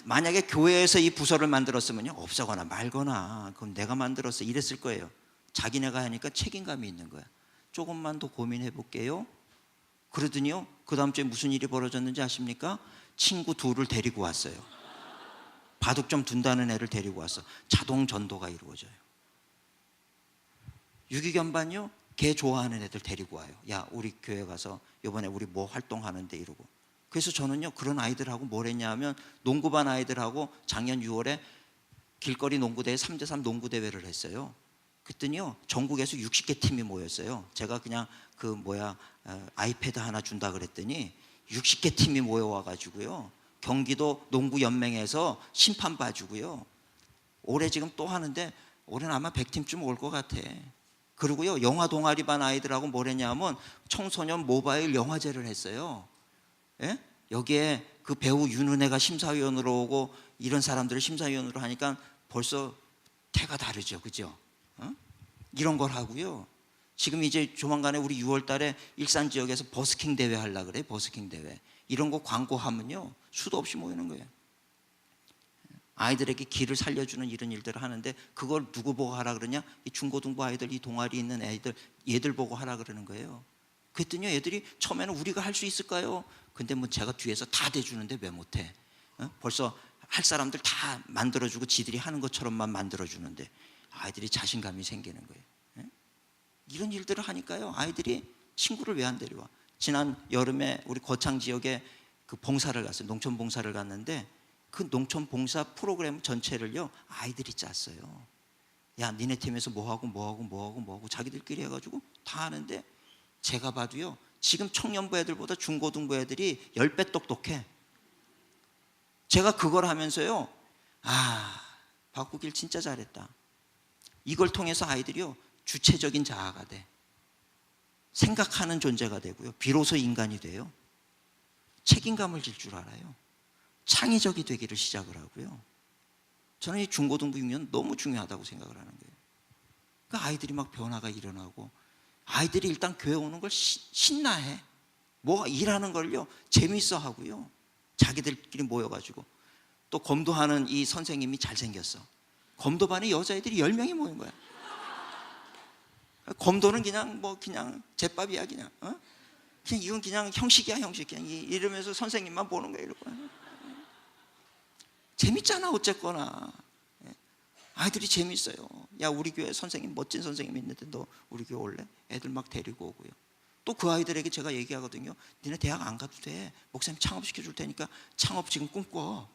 만약에 교회에서 이 부서를 만들었으면요 없애거나 말거나 그럼 내가 만들었어 이랬을 거예요. 자기네가 하니까 책임감이 있는 거야. 조금만 더 고민해 볼게요. 그러더니요 그 다음 주에 무슨 일이 벌어졌는지 아십니까? 친구 둘을 데리고 왔어요. 바둑 좀 둔다는 애를 데리고 왔어. 자동 전도가 이루어져요. 유기견반요 걔 좋아하는 애들 데리고 와요. 야 우리 교회 가서 이번에 우리 뭐 활동하는데 이러고. 그래서 저는요 그런 아이들하고 뭘 했냐 하면 농구반 아이들하고 작년 6월에 길거리 농구대회 3대3 농구대회를 했어요. 그랬더니요 전국에서 60개 팀이 모였어요. 제가 그냥 아이패드 하나 준다 그랬더니 60개 팀이 모여와가지고요 경기도 농구연맹에서 심판 봐주고요. 올해 지금 또 하는데 올해는 아마 100팀쯤 올 것 같아. 그리고요 영화 동아리반 아이들하고 뭘 했냐면 청소년 모바일 영화제를 했어요. 예? 여기에 그 배우 윤은혜가 심사위원으로 오고 이런 사람들을 심사위원으로 하니까 벌써 태가 다르죠. 그죠? 이런 걸 하고요. 지금 이제 조만간에 우리 6월 달에 일산 지역에서 버스킹 대회 하려고 그래요. 버스킹 대회. 이런 거 광고하면요 수도 없이 모이는 거예요. 아이들에게 길을 살려주는 이런 일들을 하는데 그걸 누구 보고 하라 그러냐? 이 중고등부 아이들, 이 동아리 있는 애들, 얘들 보고 하라 그러는 거예요. 그랬더니 애들이 처음에는 우리가 할 수 있을까요? 근데 뭐 제가 뒤에서 다 대주는데 왜 못해? 벌써 할 사람들 다 만들어주고 지들이 하는 것처럼만 만들어주는데 아이들이 자신감이 생기는 거예요. 이런 일들을 하니까요 아이들이 친구를 왜 안 데려와? 지난 여름에 우리 거창 지역에 그 봉사를 갔어요. 농촌 봉사를 갔는데 그 농촌 봉사 프로그램 전체를요 아이들이 짰어요. 야 니네 팀에서 뭐하고 자기들끼리 해가지고 다 하는데 제가 봐도요 지금 청년부 애들보다 중고등부 애들이 10배 똑똑해. 제가 그걸 하면서요 바꾸길 진짜 잘했다. 이걸 통해서 아이들이요 주체적인 자아가 돼. 생각하는 존재가 되고요 비로소 인간이 돼요. 책임감을 질 줄 알아요. 창의적이 되기를 시작을 하고요. 저는 이 중고등부 6년 너무 중요하다고 생각을 하는 거예요. 그러니까 아이들이 막 변화가 일어나고 아이들이 일단 교회 오는 걸 신나해. 뭐 일하는 걸요 재밌어 하고요. 자기들끼리 모여가지고 또 검도하는 이 선생님이 잘생겼어. 검도반에 여자애들이 10명이 모인 거야. 검도는 그냥 제밥이야 그냥. 그냥 이건 그냥 형식이야 형식. 그냥 이러면서 선생님만 보는 거야 이러고. 재밌잖아 어쨌거나. 아이들이 재밌어요. 야, 우리 교회 선생님, 멋진 선생님 있는데 너 우리 교회 올래? 애들 막 데리고 오고요. 또 그 아이들에게 제가 얘기하거든요. 니네 대학 안 가도 돼. 목사님 창업시켜 줄 테니까 창업 지금 꿈꿔.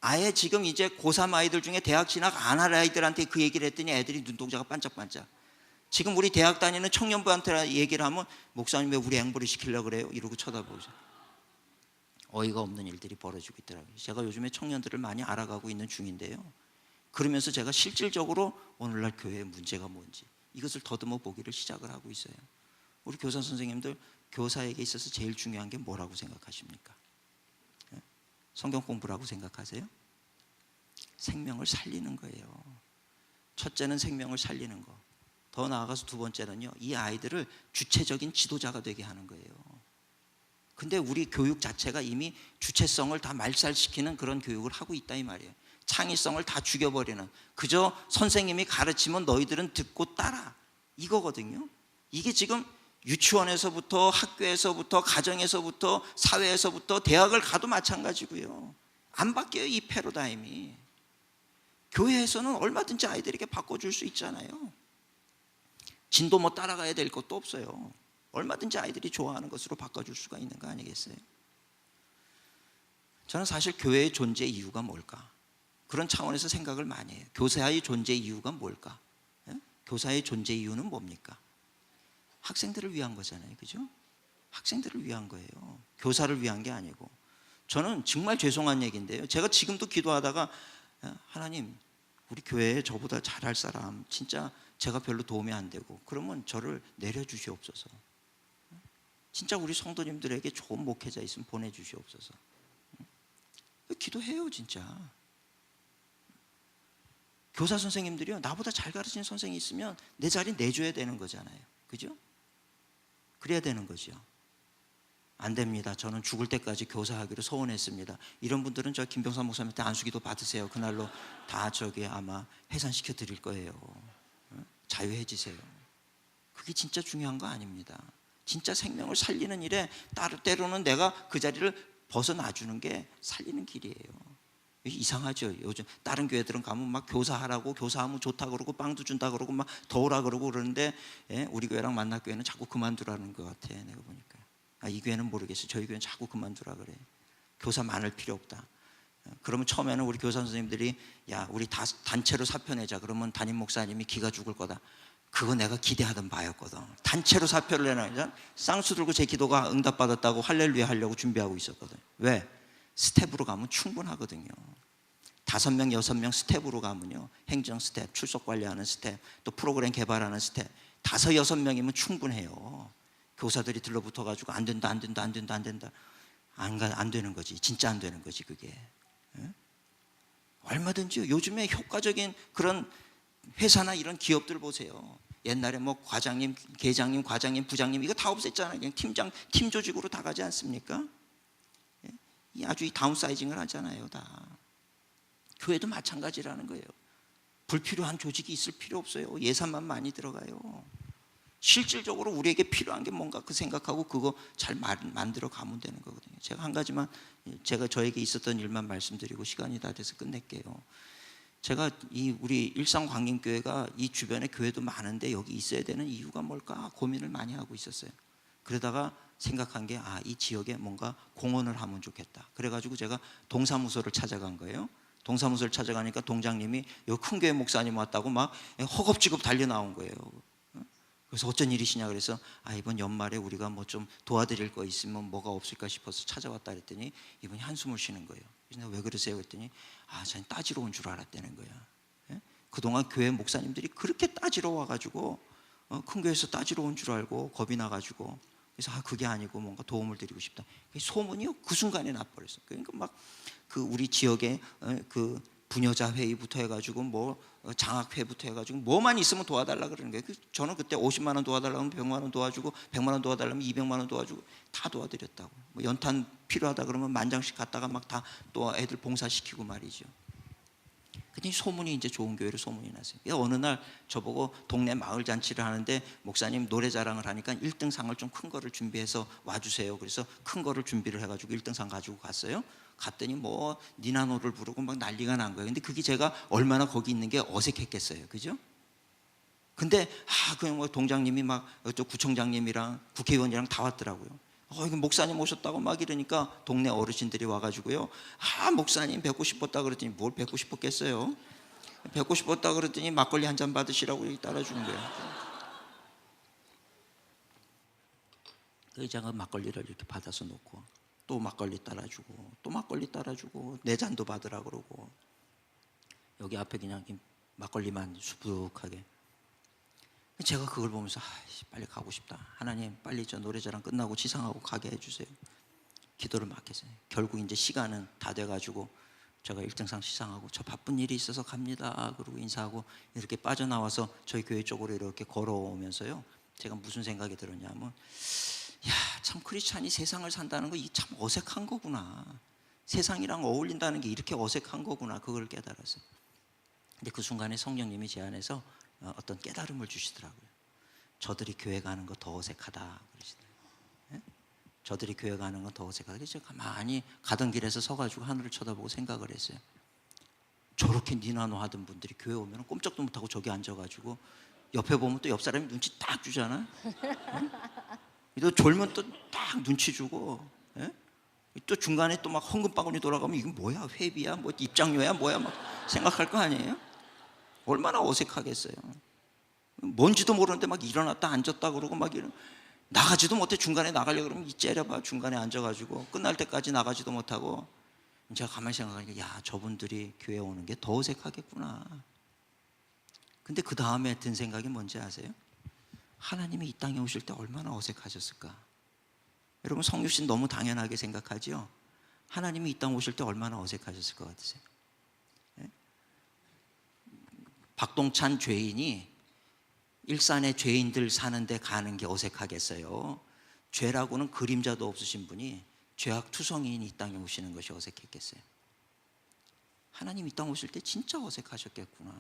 아예 지금 이제 고3 아이들 중에 대학 진학 안 할 아이들한테 그 얘기를 했더니 애들이 눈동자가 반짝반짝. 지금 우리 대학 다니는 청년부한테 얘기를 하면 목사님 왜 우리 앵벌이 시키려고 그래요? 이러고 쳐다보죠. 어이가 없는 일들이 벌어지고 있더라고요. 제가 요즘에 청년들을 많이 알아가고 있는 중인데요. 그러면서 제가 실질적으로 오늘날 교회의 문제가 뭔지 이것을 더듬어 보기를 시작을 하고 있어요. 우리 교사 선생님들, 교사에게 있어서 제일 중요한 게 뭐라고 생각하십니까? 성경 공부라고 생각하세요? 생명을 살리는 거예요. 첫째는 생명을 살리는 거. 더 나아가서 두 번째는요, 이 아이들을 주체적인 지도자가 되게 하는 거예요. 근데 우리 교육 자체가 이미 주체성을 다 말살시키는 그런 교육을 하고 있다 이 말이에요. 창의성을 다 죽여버리는, 그저 선생님이 가르치면 너희들은 듣고 따라, 이거거든요. 이게 지금 유치원에서부터 학교에서부터 가정에서부터 사회에서부터 대학을 가도 마찬가지고요. 안 바뀌어요, 이 패러다임이. 교회에서는 얼마든지 아이들에게 바꿔줄 수 있잖아요. 진도 뭐 따라가야 될 것도 없어요. 얼마든지 아이들이 좋아하는 것으로 바꿔줄 수가 있는 거 아니겠어요? 저는 사실 교회의 존재 이유가 뭘까? 그런 차원에서 생각을 많이 해요. 교사의 존재 이유가 뭘까? 교사의 존재 이유는 뭡니까? 학생들을 위한 거잖아요, 그죠? 학생들을 위한 거예요. 교사를 위한 게 아니고. 저는 정말 죄송한 얘기인데요, 제가 지금도 기도하다가 하나님, 우리 교회에 저보다 잘할 사람, 진짜 제가 별로 도움이 안 되고 그러면 저를 내려주시옵소서. 진짜 우리 성도님들에게 좋은 목회자 있으면 보내주시옵소서. 기도해요, 진짜. 교사 선생님들이요, 나보다 잘 가르치는 선생님이 있으면 내 자리 내줘야 되는 거잖아요, 그죠? 그래야 되는 거죠. 안 됩니다, 저는 죽을 때까지 교사하기로 소원했습니다. 이런 분들은 저 김병삼 목사님한테 안수기도 받으세요. 그날로 다 아마 해산시켜 드릴 거예요. 자유해지세요. 그게 진짜 중요한 거 아닙니다. 진짜 생명을 살리는 일에 때로는 내가 그 자리를 벗어나주는 게 살리는 길이에요. 이상하죠. 요즘 다른 교회들은 가면 막 교사하라고, 교사하면 좋다 그러고 빵도 준다 그러고 막 더우라 그러고 그러는데, 우리 교회랑 만나교회는 자꾸 그만두라는 것 같아. 내가 보니까 이 교회는 모르겠어, 저희 교회는 자꾸 그만두라 그래. 교사 많을 필요 없다. 그러면 처음에는 우리 교사 선생님들이 야, 우리 단체로 사표 내자. 그러면 담임 목사님이 기가 죽을 거다. 그거 내가 기대하던 바였거든. 단체로 사표를 내놔야 쌍수 들고 제 기도가 응답받았다고 할렐루야 하려고 준비하고 있었거든. 왜? 스텝으로 가면 충분하거든요. 5명, 6명 스텝으로 가면요, 행정 스텝, 출석 관리하는 스텝, 또 프로그램 개발하는 스텝 5, 6명이면 충분해요. 교사들이 들러붙어가지고 안 된다, 안 된다, 안 된다, 안 된다. 안 되는 거지. 진짜 안 되는 거지, 그게. 얼마든지 요즘에 효과적인 그런 회사나 이런 기업들 보세요. 옛날에 뭐 과장님, 계장님, 과장님, 부장님 이거 다 없앴잖아요. 그냥 팀장, 팀 조직으로 다 가지 않습니까? 아주 다운사이징을 하잖아요, 다. 교회도 마찬가지라는 거예요. 불필요한 조직이 있을 필요 없어요. 예산만 많이 들어가요. 실질적으로 우리에게 필요한 게 뭔가 그 생각하고 그거 잘 만들어 가면 되는 거거든요. 제가 한 가지만, 제가 저에게 있었던 일만 말씀드리고 시간이 다 돼서 끝낼게요. 제가 우리 일산광림교회가 이 주변에 교회도 많은데 여기 있어야 되는 이유가 뭘까 고민을 많이 하고 있었어요. 그러다가 생각한 게 이 지역에 뭔가 공헌을 하면 좋겠다. 그래가지고 제가 동사무소를 찾아간 거예요. 동사무소를 찾아가니까 동장님이 여기 큰 교회 목사님 왔다고 막 허겁지겁 달려 나온 거예요. 그래서 어쩐 일이시냐 그래서 이번 연말에 우리가 뭐 좀 도와드릴 거 있으면 뭐가 없을까 싶어서 찾아왔다 그랬더니 이분이 한숨을 쉬는 거예요. 그래서 내가 왜 그러세요 그랬더니 저는 따지러 온 줄 알았다는 거야. 그동안 교회 목사님들이 그렇게 따지러 와가지고 큰 교회에서 따지러 온 줄 알고 겁이 나가지고, 그래서 그게 아니고 뭔가 도움을 드리고 싶다. 소문이 그 순간에 나버렸어. 그러니까 막 그 우리 지역에 그 부녀자 회의부터 해가지고 뭐 장학회부터 해가지고 뭐만 있으면 도와달라 그러는 거예요. 저는 그때 50만 원 도와달라면 100만 원 도와주고 100만 원 도와달라면 200만 원 도와주고 다 도와드렸다고. 뭐 연탄 필요하다 그러면 10,000장씩 갖다가 막 다 또 애들 봉사시키고 말이죠. 그랬더니 소문이 이제 좋은 교회로 소문이 났어요. 어느 날 저보고 동네 마을 잔치를 하는데 목사님 노래 자랑을 하니까 1등상을 좀 큰 거를 준비해서 와주세요. 그래서 큰 거를 준비를 해가지고 1등상 가지고 갔어요. 갔더니 뭐 니나노를 부르고 막 난리가 난 거예요. 근데 그게 제가 얼마나 거기 있는 게 어색했겠어요. 그죠? 근데 그냥 뭐 동장님이 막 또 구청장님이랑 국회의원이랑 다 왔더라고요. 이거 목사님 오셨다고 막 이러니까 동네 어르신들이 와가지고요. 목사님 뵙고 싶었다 그랬더니 뭘 뵙고 싶었겠어요. 뵙고 싶었다 그랬더니 막걸리 한 잔 받으시라고 여기 따라주는 거예요. 의자가 막걸리를 이렇게 받아서 놓고 또 막걸리 따라주고 또 막걸리 따라주고 내 잔도 받으라 그러고 여기 앞에 그냥 막걸리만 수북하게. 제가 그걸 보면서 빨리 가고 싶다. 하나님 빨리 저 노래자랑 끝나고 지상하고 가게 해주세요. 기도를 막 했어요. 결국 이제 시간은 다 돼가지고 제가 1등상 시상하고 저 바쁜 일이 있어서 갑니다. 그러고 인사하고 이렇게 빠져나와서 저희 교회 쪽으로 이렇게 걸어오면서요. 제가 무슨 생각이 들었냐면 참 크리스찬이 세상을 산다는 거 참 어색한 거구나. 세상이랑 어울린다는 게 이렇게 어색한 거구나. 그걸 깨달았어요. 근데 그 순간에 성령님이 제 안에서 어떤 깨달음을 주시더라고요. 저들이 교회 가는 거 더 어색하다 그러시더라고요. 저들이 교회 가는 건 더 어색하다. 그래서 제가 가만히 가던 길에서 서가지고 하늘을 쳐다보고 생각을 했어요. 저렇게 니나노 하던 분들이 교회 오면 꼼짝도 못하고 저기 앉아가지고 옆에 보면 또 옆 사람이 눈치 딱 주잖아. 또 졸면 또 딱 눈치 주고, 또 중간에 또 막 헌금바구니 돌아가면 이건 뭐야, 회비야, 뭐 입장료야, 뭐야, 막 생각할 거 아니에요? 얼마나 어색하겠어요. 뭔지도 모르는데 막 일어났다 앉았다 그러고 막 나가지도 못해. 중간에 나가려고 그러면 째려봐. 중간에 앉아가지고 끝날 때까지 나가지도 못하고. 제가 가만히 생각하니까 저분들이 교회 오는 게 더 어색하겠구나. 근데 그 다음에 든 생각이 뭔지 아세요? 하나님이 이 땅에 오실 때 얼마나 어색하셨을까? 여러분 성육신 너무 당연하게 생각하죠? 하나님이 이 땅 오실 때 얼마나 어색하셨을 것 같으세요? 박동찬 죄인이 일산에 죄인들 사는데 가는 게 어색하겠어요? 죄라고는 그림자도 없으신 분이 죄악 투성이인 이 땅에 오시는 것이 어색했겠어요? 하나님 이 땅 오실 때 진짜 어색하셨겠구나.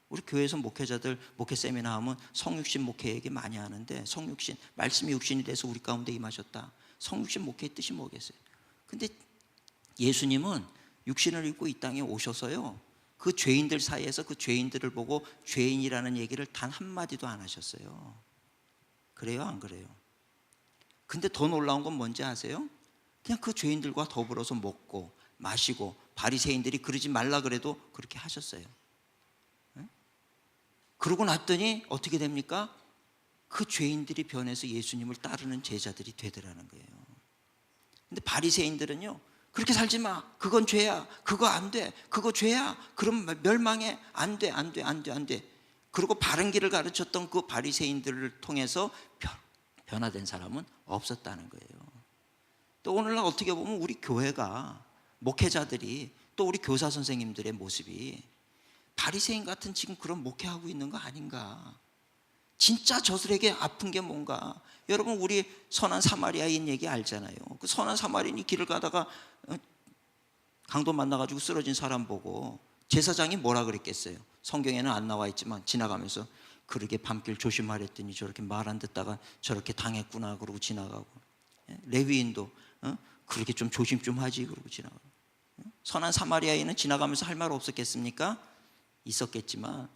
우리 교회에서 목회자들 목회 세미나 하면 성육신 목회 얘기 많이 하는데, 성육신, 말씀이 육신이 돼서 우리 가운데 임하셨다. 성육신 목회의 뜻이 뭐겠어요? 근데 예수님은 육신을 입고 이 땅에 오셔서요, 그 죄인들 사이에서 그 죄인들을 보고 죄인이라는 얘기를 단 한마디도 안 하셨어요. 그래요, 안 그래요? 근데 더 놀라운 건 뭔지 아세요? 그냥 그 죄인들과 더불어서 먹고 마시고, 바리새인들이 그러지 말라 그래도 그렇게 하셨어요. 그러고 났더니 어떻게 됩니까? 그 죄인들이 변해서 예수님을 따르는 제자들이 되더라는 거예요. 근데 바리새인들은요, 그렇게 살지 마, 그건 죄야, 그거 안 돼, 그거 죄야, 그럼 멸망해, 안 돼, 안 돼, 안 돼, 안 돼. 그리고 바른 길을 가르쳤던 그 바리새인들을 통해서 변화된 사람은 없었다는 거예요. 또 오늘날 어떻게 보면 우리 교회가, 목회자들이, 또 우리 교사 선생님들의 모습이 바리새인 같은 지금 그런 목회하고 있는 거 아닌가? 진짜 저들에게 아픈 게 뭔가? 여러분 우리 선한 사마리아인 얘기 알잖아요. 그 선한 사마리아인이 길을 가다가 강도 만나가지고 쓰러진 사람 보고 제사장이 뭐라 그랬겠어요? 성경에는 안 나와 있지만 지나가면서 그러게 밤길 조심하랬더니 저렇게 말 안 듣다가 저렇게 당했구나 그러고 지나가고, 레위인도 그렇게 좀 조심 좀 하지 그러고 지나가고. 선한 사마리아인은 지나가면서 할 말 없었겠습니까? 있었겠지만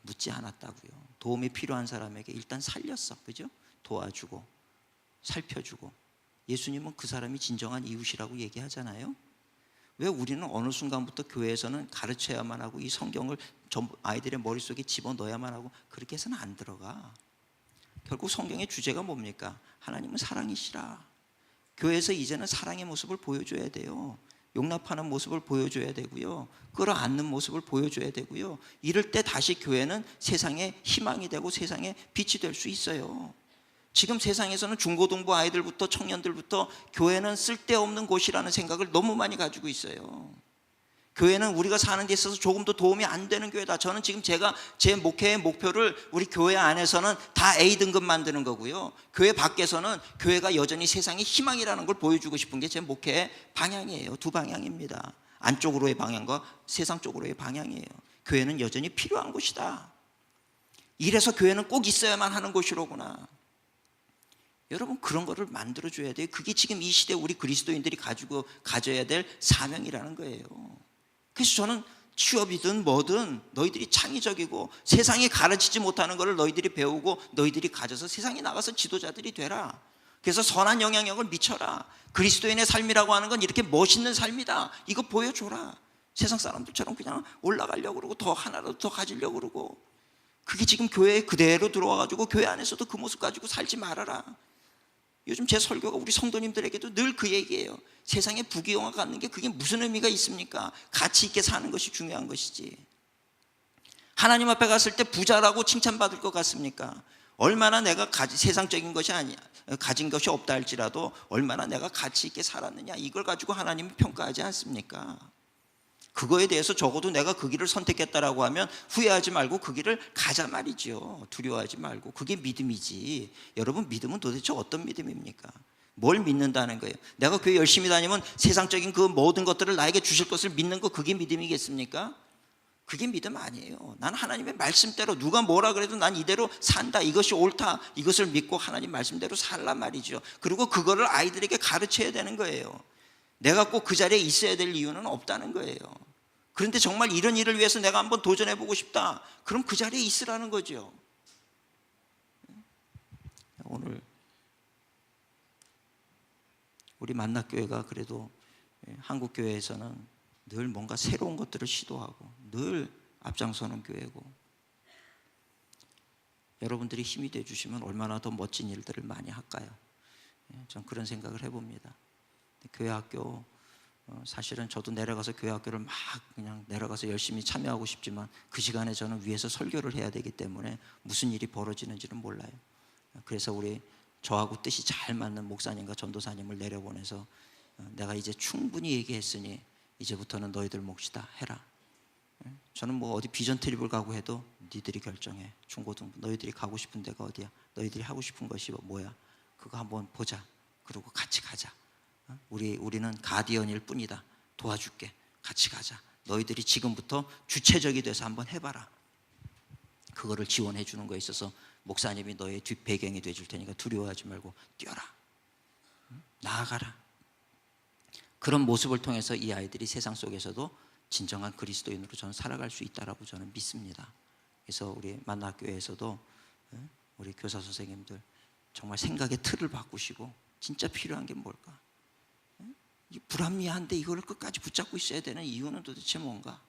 묻지 않았다고요. 도움이 필요한 사람에게 일단 살렸어, 그죠? 도와주고 살펴주고. 예수님은 그 사람이 진정한 이웃이라고 얘기하잖아요. 왜 우리는 어느 순간부터 교회에서는 가르쳐야만 하고 이 성경을 전부 아이들의 머릿속에 집어넣어야만 하고 그렇게 해서는 안 들어가. 결국 성경의 주제가 뭡니까? 하나님은 사랑이시라. 교회에서 이제는 사랑의 모습을 보여줘야 돼요. 용납하는 모습을 보여줘야 되고요, 끌어안는 모습을 보여줘야 되고요. 이럴 때 다시 교회는 세상의 희망이 되고 세상의 빛이 될 수 있어요. 지금 세상에서는 중고등부 아이들부터 청년들부터 교회는 쓸데없는 곳이라는 생각을 너무 많이 가지고 있어요. 교회는 우리가 사는 데 있어서 조금도 도움이 안 되는 교회다. 저는 지금 제 목회의 목표를 우리 교회 안에서는 다 A등급 만드는 거고요, 교회 밖에서는 교회가 여전히 세상의 희망이라는 걸 보여주고 싶은 게 제 목회의 방향이에요. 두 방향입니다. 안쪽으로의 방향과 세상 쪽으로의 방향이에요. 교회는 여전히 필요한 곳이다. 이래서 교회는 꼭 있어야만 하는 곳이로구나. 여러분 그런 거를 만들어줘야 돼요. 그게 지금 이 시대 우리 그리스도인들이 가져야 될 사명이라는 거예요. 그래서 저는 취업이든 뭐든 너희들이 창의적이고 세상이 가르치지 못하는 것을 너희들이 배우고 너희들이 가져서 세상에 나가서 지도자들이 되라. 그래서 선한 영향력을 미쳐라. 그리스도인의 삶이라고 하는 건 이렇게 멋있는 삶이다. 이거 보여줘라. 세상 사람들처럼 그냥 올라가려고 그러고 더 하나라도 더 가지려고 그러고, 그게 지금 교회에 그대로 들어와가지고 교회 안에서도 그 모습 가지고 살지 말아라. 요즘 제 설교가 우리 성도님들에게도 늘 그 얘기예요. 세상에 부귀영화 갖는 게 그게 무슨 의미가 있습니까? 가치 있게 사는 것이 중요한 것이지. 하나님 앞에 갔을 때 부자라고 칭찬받을 것 같습니까? 얼마나 내가 세상적인 것이 아니야, 가진 것이 없다 할지라도 얼마나 내가 가치 있게 살았느냐, 이걸 가지고 하나님이 평가하지 않습니까? 그거에 대해서 적어도 내가 그 길을 선택했다라고 하면 후회하지 말고 그 길을 가자 말이죠. 두려워하지 말고. 그게 믿음이지. 여러분, 믿음은 도대체 어떤 믿음입니까? 뭘 믿는다는 거예요? 내가 교회 열심히 다니면 세상적인 그 모든 것들을 나에게 주실 것을 믿는 거, 그게 믿음이겠습니까? 그게 믿음 아니에요. 난 하나님의 말씀대로 누가 뭐라 그래도 난 이대로 산다, 이것이 옳다, 이것을 믿고 하나님 말씀대로 살란 말이죠. 그리고 그거를 아이들에게 가르쳐야 되는 거예요. 내가 꼭 그 자리에 있어야 될 이유는 없다는 거예요. 그런데 정말 이런 일을 위해서 내가 한번 도전해보고 싶다, 그럼 그 자리에 있으라는 거죠. 오늘 우리 만납교회가 그래도 한국교회에서는 늘 뭔가 새로운 것들을 시도하고 늘 앞장서는 교회고, 여러분들이 힘이 되어주시면 얼마나 더 멋진 일들을 많이 할까요? 전 그런 생각을 해봅니다. 교회 학교, 사실은 저도 내려가서 교회 학교를 막 그냥 내려가서 열심히 참여하고 싶지만 그 시간에 저는 위에서 설교를 해야 되기 때문에 무슨 일이 벌어지는지는 몰라요. 그래서 우리 저하고 뜻이 잘 맞는 목사님과 전도사님을 내려보내서 내가 이제 충분히 얘기했으니 이제부터는 너희들 몫이다 해라. 저는 뭐 어디 비전 트립을 가고 해도 니들이 결정해. 중고등부 너희들이 가고 싶은 데가 어디야, 너희들이 하고 싶은 것이 뭐야, 그거 한번 보자. 그리고 같이 가자. 우리는 가디언일 뿐이다. 도와줄게. 같이 가자. 너희들이 지금부터 주체적이 돼서 한번 해봐라. 그거를 지원해 주는 거에 있어서 목사님이 너의 뒷배경이 돼줄 테니까 두려워하지 말고 뛰어라. 나아가라. 그런 모습을 통해서 이 아이들이 세상 속에서도 진정한 그리스도인으로 저는 살아갈 수 있다라고 저는 믿습니다. 그래서 우리 만나교회에서도 우리 교사 선생님들 정말 생각의 틀을 바꾸시고, 진짜 필요한 게 뭘까? 불합리한데 이걸 끝까지 붙잡고 있어야 되는 이유는 도대체 뭔가?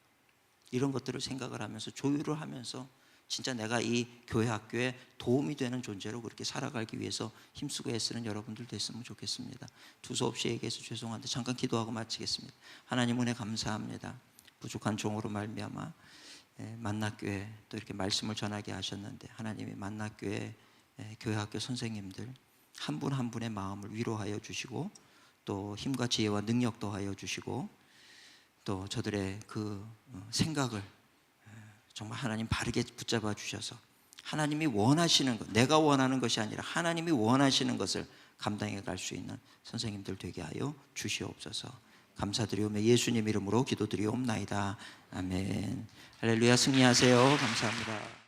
이런 것들을 생각을 하면서 조율을 하면서 진짜 내가 이 교회 학교에 도움이 되는 존재로 그렇게 살아가기 위해서 힘쓰고 애쓰는 여러분들 됐으면 좋겠습니다. 두서없이 얘기해서 죄송한데 잠깐 기도하고 마치겠습니다. 하나님 은혜 감사합니다. 부족한 종으로 말미암아 만나교회 또 이렇게 말씀을 전하게 하셨는데, 하나님이 만나교회 교회 학교 선생님들 한 분 한 분의 마음을 위로하여 주시고 또 힘과 지혜와 능력 더하여 주시고 또 저들의 그 생각을 정말 하나님 바르게 붙잡아 주셔서 하나님이 원하시는 것, 내가 원하는 것이 아니라 하나님이 원하시는 것을 감당해 갈 수 있는 선생님들 되게 하여 주시옵소서. 감사드리오며 예수님 이름으로 기도드리옵나이다. 아멘. 할렐루야. 승리하세요. 감사합니다.